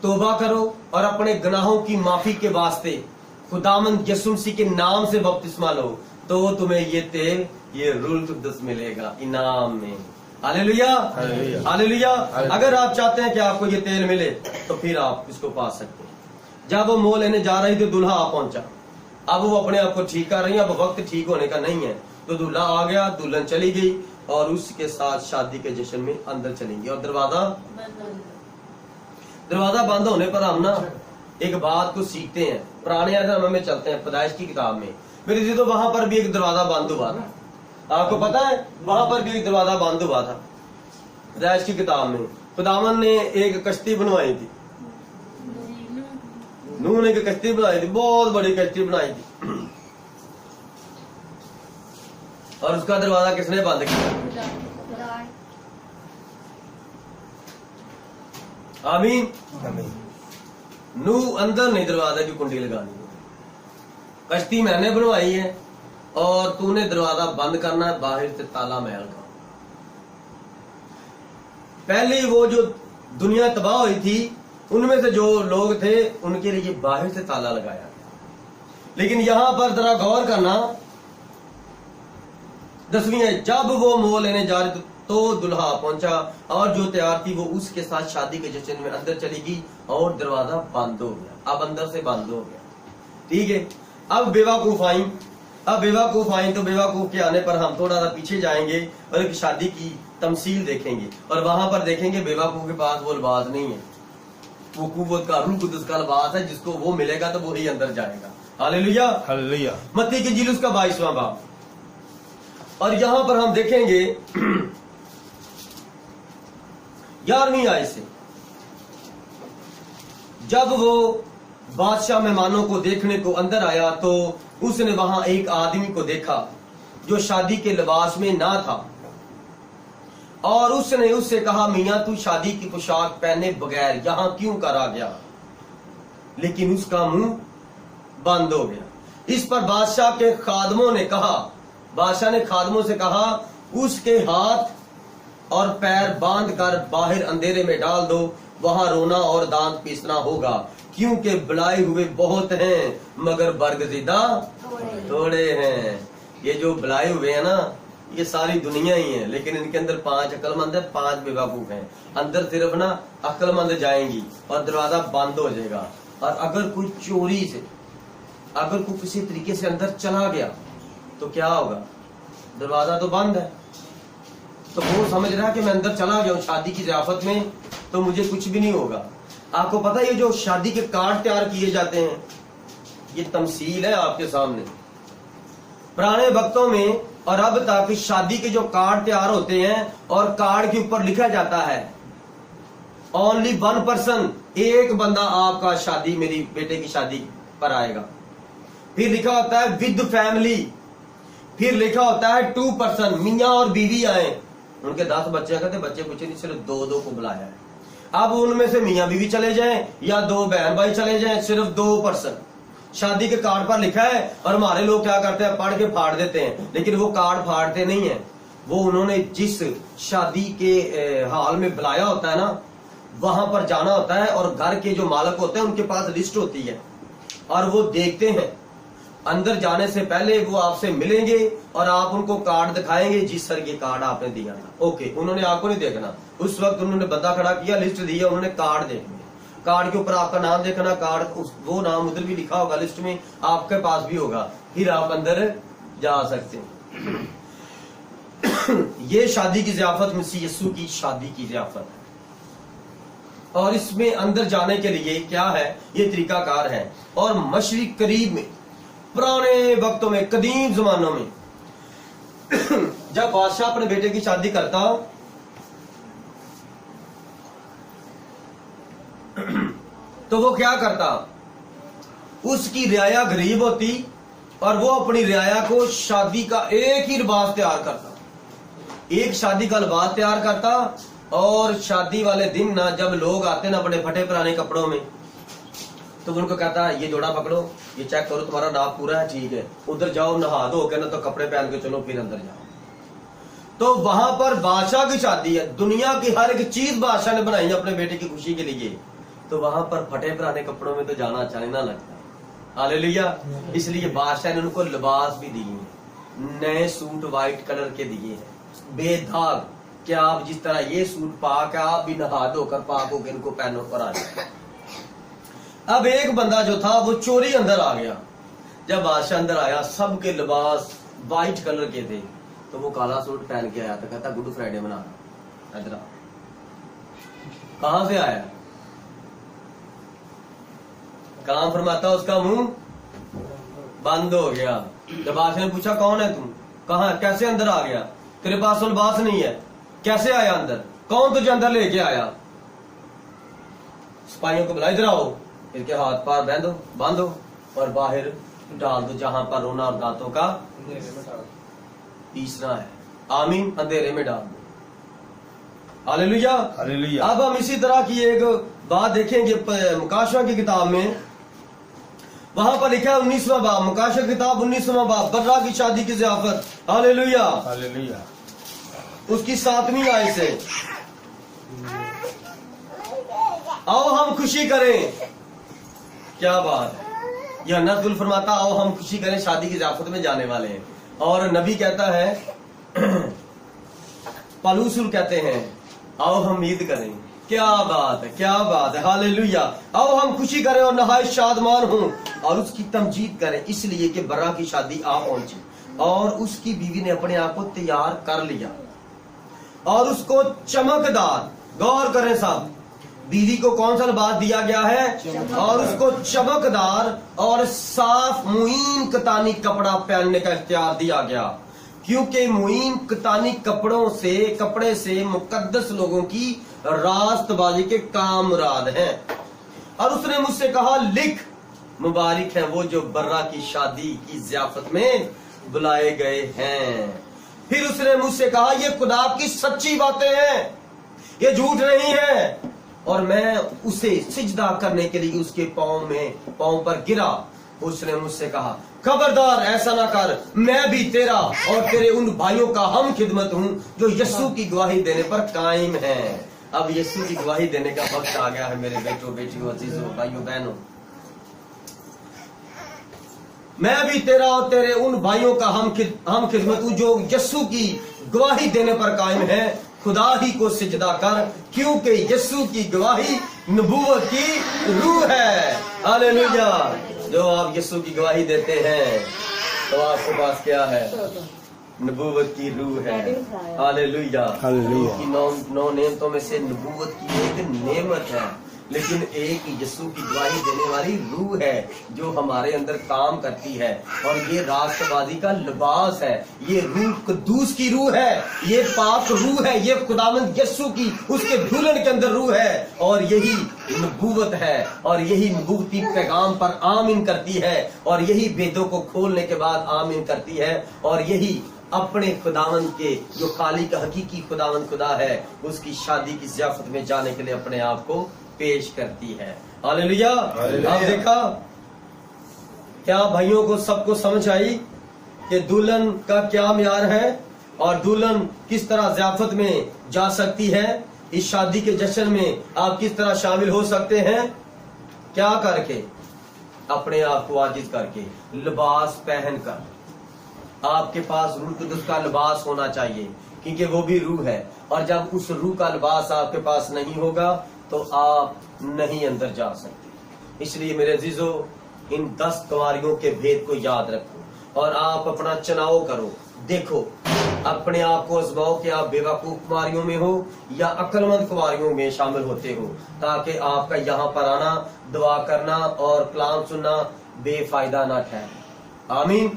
तौबा करो और अपने गुनाहों की माफी के वास्ते खुदावंद यीशु मसीह के नाम से बपतिस्मा लो, तो तुम्हें ये तेल, ये रूल कुद्दस मिलेगा इनाम में। Hallelujah hallelujah. अगर आप चाहते हैं कि आपको ये तेल मिले तो फिर आप इसको पा सकते हैं। जब वो मोल लेने जा रही थी, दूल्हा आ पहुंचा, अब वो अपने आप को ठीक कर रही है, अब वक्त ठीक होने का नहीं है। तो दूल्हा आ गया, दुल्हन चली गई और उसके साथ शादी के जश्न में अंदर चलेंगे। और दरवाजा बंद होने पर हम ना एक बात को सीखते हैं, पुराने अहद में चलते हैं, पैदाइश की किताब में मेरी जी, तो वहां पर भी एक दरवाजा बंद हुआ था। आपको पता है वहां पर भी एक दरवाजा बंद हुआ था। पैदाइश की किताब में खुदावन ने एक कश्ती बनवाई थी, नूह ने एक कश्ती बनाई थी, बहुत बड़ी कश्ती बनाई थी, और उसका दरवाजा किसने बंद किया? आमीन। नूह अंदर नहीं दरवाजा की कुंडी लगानी, कश्ती मैंने बनवाई है और तूने दरवाजा बंद करना है, बाहर से ताला महल का। पहले वो जो दुनिया तबाह हुई थी उनमें से जो लोग थे उनके लिए बाहर से ताला लगाया गया। लेकिन यहां पर जरा गौर करना, 10वीं है, जब वो मोह लेने जा रहे तो दुल्हा पहुंचा और जो तैयार थी वो उसके साथ शादी के जश्न में अंदर चली गई और दरवाजा बंद हो गया। अब अंदर से बंद हो गया, ठीक है। अब बेवकूफ आई, तो बेवकूफ के आने पर हम थोड़ा सा पीछे जाएंगे और एक शादी की तमसील देखेंगे और वहां पर देखेंगे बेवकूफ के पास वो लिबास नहीं है, वो कुव्वत का रूह कुदस का लिबास है, जिसको वो मिलेगा तो वो ही अंदर जाएगा। Hallelujah, hallelujah. मत्ती की इंजील उसका 22वां बाब। और यहां पर हम देखेंगे 11वीं आयत से, जब वो बादशाह मेहमानों को देखने को अंदर आया तो उसने वहां एक आदमी को देखा जो शादी के लिबास में ना था, और उसने उससे कहा, मियां तू शादी की पोशाक पहने बगैर यहां क्यों करा गया? लेकिन उसका मुंह बंद हो गया। इस पर बादशाह के खादमों ने कहा, बादशाह ने खादमों से कहा, उसके हाथ और पैर बांध कर बाहर अंधेरे में डाल दो, वहां रोना और दांत पीसना होगा, क्योंकि बुलाए हुए बहुत हैं मगर बरगज़ीदा थोड़े हैं। ये जो बुलाए हुए हैं ना, ये सारी दुनिया ही है, लेकिन इनके अंदर 5 अक्लमंद है, 5 बेवकूफ हैं। अंदर सिर्फ ना अक्लमंद जाएंगी और दरवाजा बंद हो जाएगा। और अगर कोई चोरी से, अगर कोई किसी तरीके से अंदर चला गया तो क्या होगा? दरवाजा तो बंद है, तो वो समझ रहा है कि मैं अंदर चला गया हूं शादी की ज़ियाफत में तो मुझे कुछ भी नहीं होगा। आपको पता है ये जो शादी के कार्ड तैयार किए जाते हैं, ये तमसील है आपके सामने। पुराने वक्तों में और अब तक शादी के जो कार्ड तैयार होते हैं और कार्ड के ऊपर लिखा जाता है ओनली 1 पर्सन, एक बंदा आपका शादी, मेरी बेटे की शादी पर आएगा। फिर लिखा होता है विद फैमिली, फिर लिखा होता है 2 पर्सन, मियां और बीवी आए, उनके 10 बच्चे कहते, बच्चे कुछ नहीं, सिर्फ 2 को बुलाया है। अब उनमें से मियां बीवी चले जाएं या 2 बहन भाई चले जाएं, सिर्फ 2 पर्सन शादी के कार्ड पर लिखा है। और हमारे लोग क्या करते हैं, पढ़ के फाड़ देते हैं, लेकिन वो कार्ड फाड़ते नहीं है, वो उन्होंने जिस शादी के हाल में बुलाया होता है ना, वहां पर जाना होता है और घर के जो मालिक होते हैं उनके पास लिस्ट होती है और वो देखते हैं। अंदर जाने से पहले वो आपसे मिलेंगे और आप उनको कार्ड दिखाएंगे, जी सर ये कार्ड आपने दिया था, ओके। उन्होंने आपको नहीं देखना, उस वक्त उन्होंने बंदा खड़ा किया, लिस्ट दी है, उन्होंने कार्ड देखना, कार्ड के ऊपर आपका नाम देखना, कार्ड वो नाम उधर भी लिखा होगा लिस्ट में, आपके पास भी होगा, फिर आप अंदर जा सकते हैं। ये शादी की ज़ियाफत मसीह यीशु की शादी की ज़ियाफत है, और इसमें अंदर जाने के लिए क्या है, ये तरीकाकार है। और मशरिक करीब में, पुराने वक्तों में, कदीम जमानों में जब बादशाह अपने बेटे की शादी करता तो वो क्या करता, उसकी रियाया गरीब होती और वो अपनी रियाया को शादी का एक ही लिबास तैयार करता, एक शादी का लिबास तैयार करता। और शादी वाले दिन ना, जब लोग आते ना बड़े फटे पुराने कपड़ों में, तो उनको कहता, ये जोड़ा पकड़ो, ये चेक करो तुम्हारा नाप पूरा है, ठीक है, उधर जाओ नहा धो के ना तो कपड़े पहन के चलो, फिर अंदर जाओ। तो वहां पर बादशाह की शादी है, दुनिया की हर एक चीज बादशाह ने बनाई अपने बेटे की खुशी के लिए, तो वहां पर फटे पुराने कपड़ों में तो जाना अच्छा नहीं ना लगता। हालेलुया। इसलिए बादशाह ने उनको लिबास भी दिए, नए सूट व्हाइट कलर के दिए हैं, बेदाग, कि आप जिस तरह ये सूट पाक है, आप भी नहा धोकर पाक होकर इनको पहनो और आ जाए। अब एक बंदा जो था वो चोरी अंदर आ गया, جب بادشاہ اندر آیا سب کے لباس وائٹ کلر کے تھے تو وہ کالا سوٹ پہن کے آیا تو کہتا گڈ فرائیڈے منا رہا ادھر کہاں سے آیا کام فرماتا اس کا منہ بند ہو گیا جب بادشاہ نے پوچھا کون ہے تم کہاں کیسے اندر آ گیا تیرے پاس لباس نہیں ہے کیسے آیا اندر کون تجھے اندر لے کے آیا سپاہیوں کو بلا ادھر آؤ ان کے ہاتھ پار باندھو اور باہر ڈال دو جہاں پر رونا اور دانتوں کا پیسنا ہے آمین اندھیرے میں ڈال دو ہاللیلویا ہاللیلویا۔ اب ہم اسی طرح کی ایک بات دیکھیں گے مکاشفہ کی کتاب میں وہاں پر لکھا ہے 19واں باب مکاشفہ کی کتاب 19واں باب برا کی شادی کی ضیافت ہاللیلویا ہاللیلویا۔ اس کی 7ویں آیت سے آؤ ہم خوشی کریں کیا بات ہے یہ نت گل فرماتا آؤ ہم خوشی کریں شادی کی ضیافت میں جانے والے ہیں اور نبی کہتا ہے پالوسل کہتے ہیں آؤ ہم عید کریں کیا بات ہے کیا بات ہے ہاللیلویا آؤ ہم خوشی کریں اور نہایت شادمان ہوں اور اس کی تمجید کریں اس لیے کہ برا کی شادی آ پہنچی اور اس کی بیوی نے اپنے آپ کو تیار کر لیا اور اس کو چمکدار غور کریں صاحب بیوی کو کون سا لباس دیا گیا ہے اور اس کو چمکدار اور صاف معین کتانی کپڑا پہننے کا اختیار دیا گیا کیونکہ معین کتانی کپڑے سے مقدس لوگوں کی راست بازی کے کام مراد ہیں اور اس نے مجھ سے کہا لکھ مبارک ہے وہ جو برا کی شادی کی ضیافت میں بلائے گئے ہیں پھر اس نے مجھ سے کہا یہ خدا کی سچی باتیں ہیں یہ جھوٹ نہیں ہے اور میں اسے سجدہ کرنے کے لیے اس کے پاؤں پر گرا اس نے مجھ سے کہا خبردار ایسا نہ کر میں بھی تیرا اور تیرے ان بھائیوں کا ہم خدمت ہوں جو یسوع کی گواہی دینے پر قائم ہیں اب یسوع کی گواہی دینے کا وقت آ گیا ہے میرے بیٹوں بیٹیوں عزیزوں بھائیوں بہنوں میں بھی تیرا اور تیرے ان بھائیوں کا ہم خدمت ہوں جو یسوع کی گواہی دینے پر قائم ہیں خدا ہی کو سجدہ کر کیونکہ یسوع کی گواہی نبوت کی روح ہے ہاللیلویا جو آپ یسوع کی گواہی دیتے ہیں تو آپ کے پاس کیا ہے نبوت کی روح ہے ہاللیلویا ہاللیلویا۔ کی نو نعمتوں میں سے نبوت کی ایک نعمت ہے لیکن ایک یسوع کی گواہی دینے والی روح ہے جو ہمارے اندر کام کرتی ہے اور یہ راست بازی کا لباس ہے یہ روح قدوس کی روح ہے یہ پاک روح ہے یہ خداوند یسوع کی اس کے دھولن کے اندر روح ہے اور یہی نبوت ہے اور یہی نبوتی پیغام پر آمین کرتی ہے اور یہی بیدوں کو کھولنے کے بعد آمین کرتی ہے اور یہی اپنے خداوند کے جو خالق حقیقی خداوند خدا ہے اس کی شادی کی ضیافت میں جانے کے لیے اپنے آپ کو پیش کرتی ہے ہاللیلویا آپ دیکھا کیا بھائیوں کو سب کو سمجھ آئی کہ دلہن کا کیا معیار ہے اور دلہن کس طرح ضیافت میں جا سکتی ہے اس شادی کے جشن میں آپ کس طرح شامل ہو سکتے ہیں کیا کر کے اپنے آپ کو عاجز کر کے لباس پہن کر آپ کے پاس روح القدس کا لباس ہونا چاہیے کیونکہ وہ بھی روح ہے اور جب اس روح کا لباس آپ کے پاس نہیں ہوگا تو آپ نہیں اندر جا سکتے اس لیے میرے عزیزو ان 10 کنواریوں کے بھید کو یاد رکھو اور آپ اپنا چناؤ کرو دیکھو اپنے آپ کو آزماؤ کہ آپ بے وقوف کنواریوں میں ہو یا عقل مند کنواریوں میں شامل ہوتے ہو تاکہ آپ کا یہاں پر آنا دعا کرنا اور کلام سننا بے فائدہ نہ ٹھہرے آمین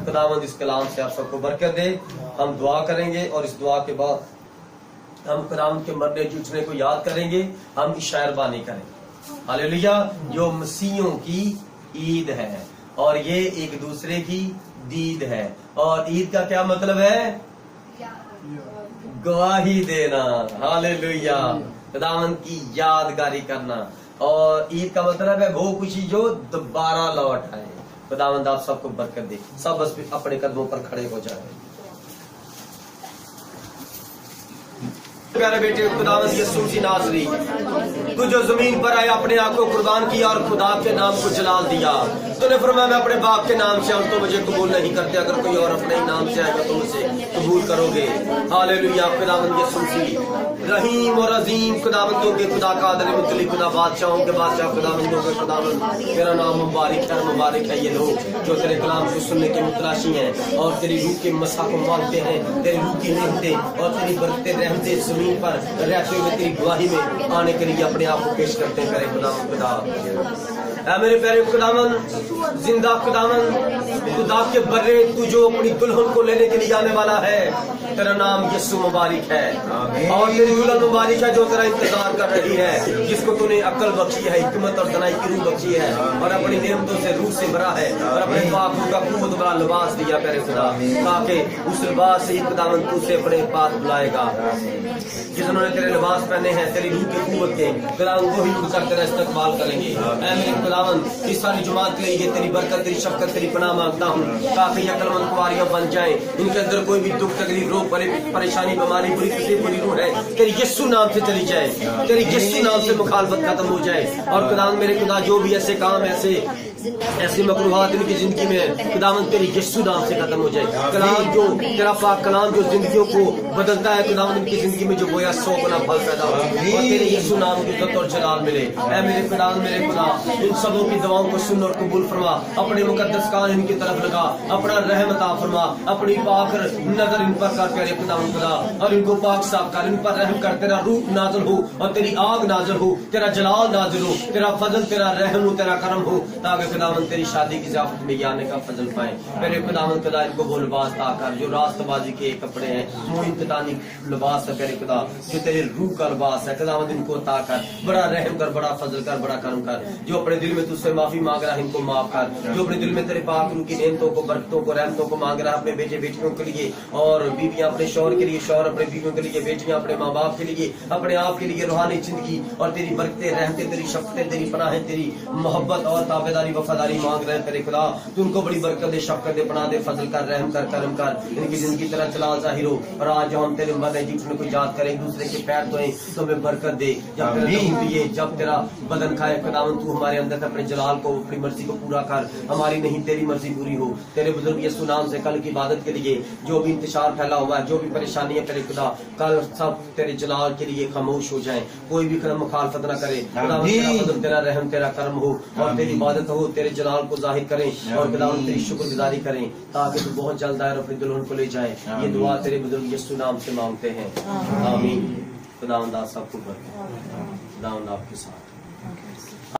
خداوند اس کلام سے آپ سب کو برکت دے ہم دعا کریں گے اور اس دعا کے بعد ہم خداوند کے مرنے جھوٹنے کو یاد کریں گے ہم شاعر بانی کریں گے ہاللیلویا جو مسیحوں کی عید ہے اور یہ ایک دوسرے کی دید ہے اور عید کا کیا مطلب ہے گواہی دینا ہاللیلویا خداوند کی یادگاری کرنا اور عید کا مطلب ہے وہ خوشی جو دوبارہ لوٹ آئے خداوند آپ سب کو برکت دے سب بس اپنے قدموں پر کھڑے ہو جائیں پیارے بیٹے خداوند یسوع مسیح ناصری تو جو زمین پر آئے اپنے آپ کو قربان کیا اور خدا کے نام کو جلال دیا तो ने फरमाया मैं अपने बाप के नाम से, और तो मुझे कबूल नहीं करते, अगर कोई और अपने ही नाम से आएगा तो मुझे कबूल करोगे। हालेलुया। खुदावंद यीशु मसीह रहीम और अजीम खुदावंदों के खुदा, कादिर मुतल्लिक खुदा, बादशाहों के बादशाह, खुदावंदों के खुदावंद, तेरा नाम मुबारक है। ये लोग जो तेरे कलाम को सुनने के मुतलाशी हैं और तेरी रूह के मसा को मानते हैं, तेरी रूह की नेमतें और तेरी बरकतें रहमतें जमीन पर रहते हुए तेरी गवाही में आने के लिए अपने आप को पेश करते हैं। करे खुदा ऐ मेरे प्यारे खुदावन, जिंदा खुदावन, खुदा के बर्रे तू जो अपनी दुल्हन को लेने के लिए आने वाला है, तेरा नाम यीशु मुबारक है। और तेरी दुल्हन मुबारक है जो तेरा इंतजार कर रही है, जिसको तूने अक्ल बख्शी है, हिकमत और दनाई की रूह बख्शी है, और अपनी नेमतों से रूह से भरा है, और अपने पाक रूह का खूब बड़ा लिबास दिया प्यारे खुदा, ताकि उस लिबास से खुदावन तू से अपने पास बुलाएगा। जिन्होंने तेरे लिबास पहने हैं, तेरी रूह की कुव्वत के खुदावन को ही उठकर तेरा इस्तकबाल करेंगे। ऐ मेरे खुदावन, इस सारी जुमात के लिए तेरी बरकत, तेरी शफकत, तेरी पनाह मांगता हूँ, ताकि ये अक्लमंद कुंवारियां बन जाएं। इनके अंदर कोई भी दुख, तकलीफ, रोग, परेशानी, बीमारी, बुरी तकलीफ, बुरी रूह है, तेरी यीशु नाम से चली जाए, तेरी यीशु नाम से मुखालफत खत्म हो जाए। और खुदावन मेरे खुदा, जो भी ऐसे काम, ऐसी मकरूहात इनकी जिंदगी में, खुदावन तेरी यीशु नाम से खत्म हो जाए। कलाम जो तेरा पाक कलाम जो जिंदगियों को बदलता है, खुदावन इनकी जिंदगी में जो गोया 100 गुना फल पैदा हो, और तेरे यीशु नाम की इज्जत और जलाल मिले। ऐ मेरे खुदावन मेरे खुदा, इन सबों की दुआओं को सुन और कबूल फरमा, अपने मुकद्दस कान इनकी तरफ लगा, अपना रहम अता फरमा, अपनी पाक नजर इन पर कर प्यारे खुदावन खुदा, और इनको पाक साफ कर, इन पर रहम कर, तेरा रूप नाज़िल हो और तेरी आग नाज़िल हो, तेरा जलाल नाज़िल हो, तेरा फजल, तेरा रहम हो, तेरा करम हो, ताकि खुदावन तेरी शादी की ज़ियाफ़त में आने का फजल पाए। मेरे खुदावन खुदा, इनको वो लिबास अता कर जो रास्तबाजी के कपड़े हैं, वो इंतकानी लिबास है मेरे खुदा, जो तेरे रूह का लिबास है, खुदावन इनको अता कर, बड़ा रहम कर, बड़ा फजल कर, बड़ा करम कर। जो अपने दिल में तुझसे माफी मांग रहा है, इनको माफ कर। जो अपने दिल में तेरे पाक रूह की नेमतों को, बरकतों को, रहमतों को मांग रहा है, अपने बेटे बेटियों के लिए, और बीवियां अपने शौहर के लिए, शौहर अपने बीवियों के लिए, बेटियां अपने माँ बाप के लिए, अपने आप के लिए, रूहानी जिंदगी और तेरी बरकतें, रहमतें, तेरी शफ़क़तें, तेरी पनाहें, तेरी मोहब्बत और ताबेदारी, वफादारी मांग रहे हैं तेरे खुदा। तू उनको बड़ी बरकत दे, शफ़क़त दे, पनाह दे, फजल कर, रहम कर, करम कर, इनकी जिंदगी तरह चला जाहिर हो। और आज जो हम तेरे मरने जिसमें कोई याद करें, दूसरे के पैर धोएं, तो हमें बरकत दे। जब तेरा दूध पिए, जब तेरा बदन खाए, खुदावन तू हमारे अंदर अपने जलाल को, अपनी मर्जी को पूरा कर, हमारी नहीं तेरी मर्जी पूरी हो। तेरे बुजुर्ग यीशु नाम से कल की इबादत के लिए जो भी इंतशार फैला हुआ है, जो भी परेशानी है तेरे खुदा, कल सब तेरे जलाल के लिए खामोश हो जाएं, कोई भी मुखालफत न करे। खुदावन तेरा फजल, तेरा रहम, तेरा करम हो, और तेरी इबादत हो, तेरे जलाल को जाहिर करें, और खुदावन तेरी शुक्रगुजारी करें, ताकि तू बहुत जल्द आए और अपनी दुल्हन को ले जाए। ये दुआ तेरे बुजुर्ग यीशु नाम से मांगते हैं, आमीन। खुदावंद आप सबको बरकत, खुदावंद आपके साथ।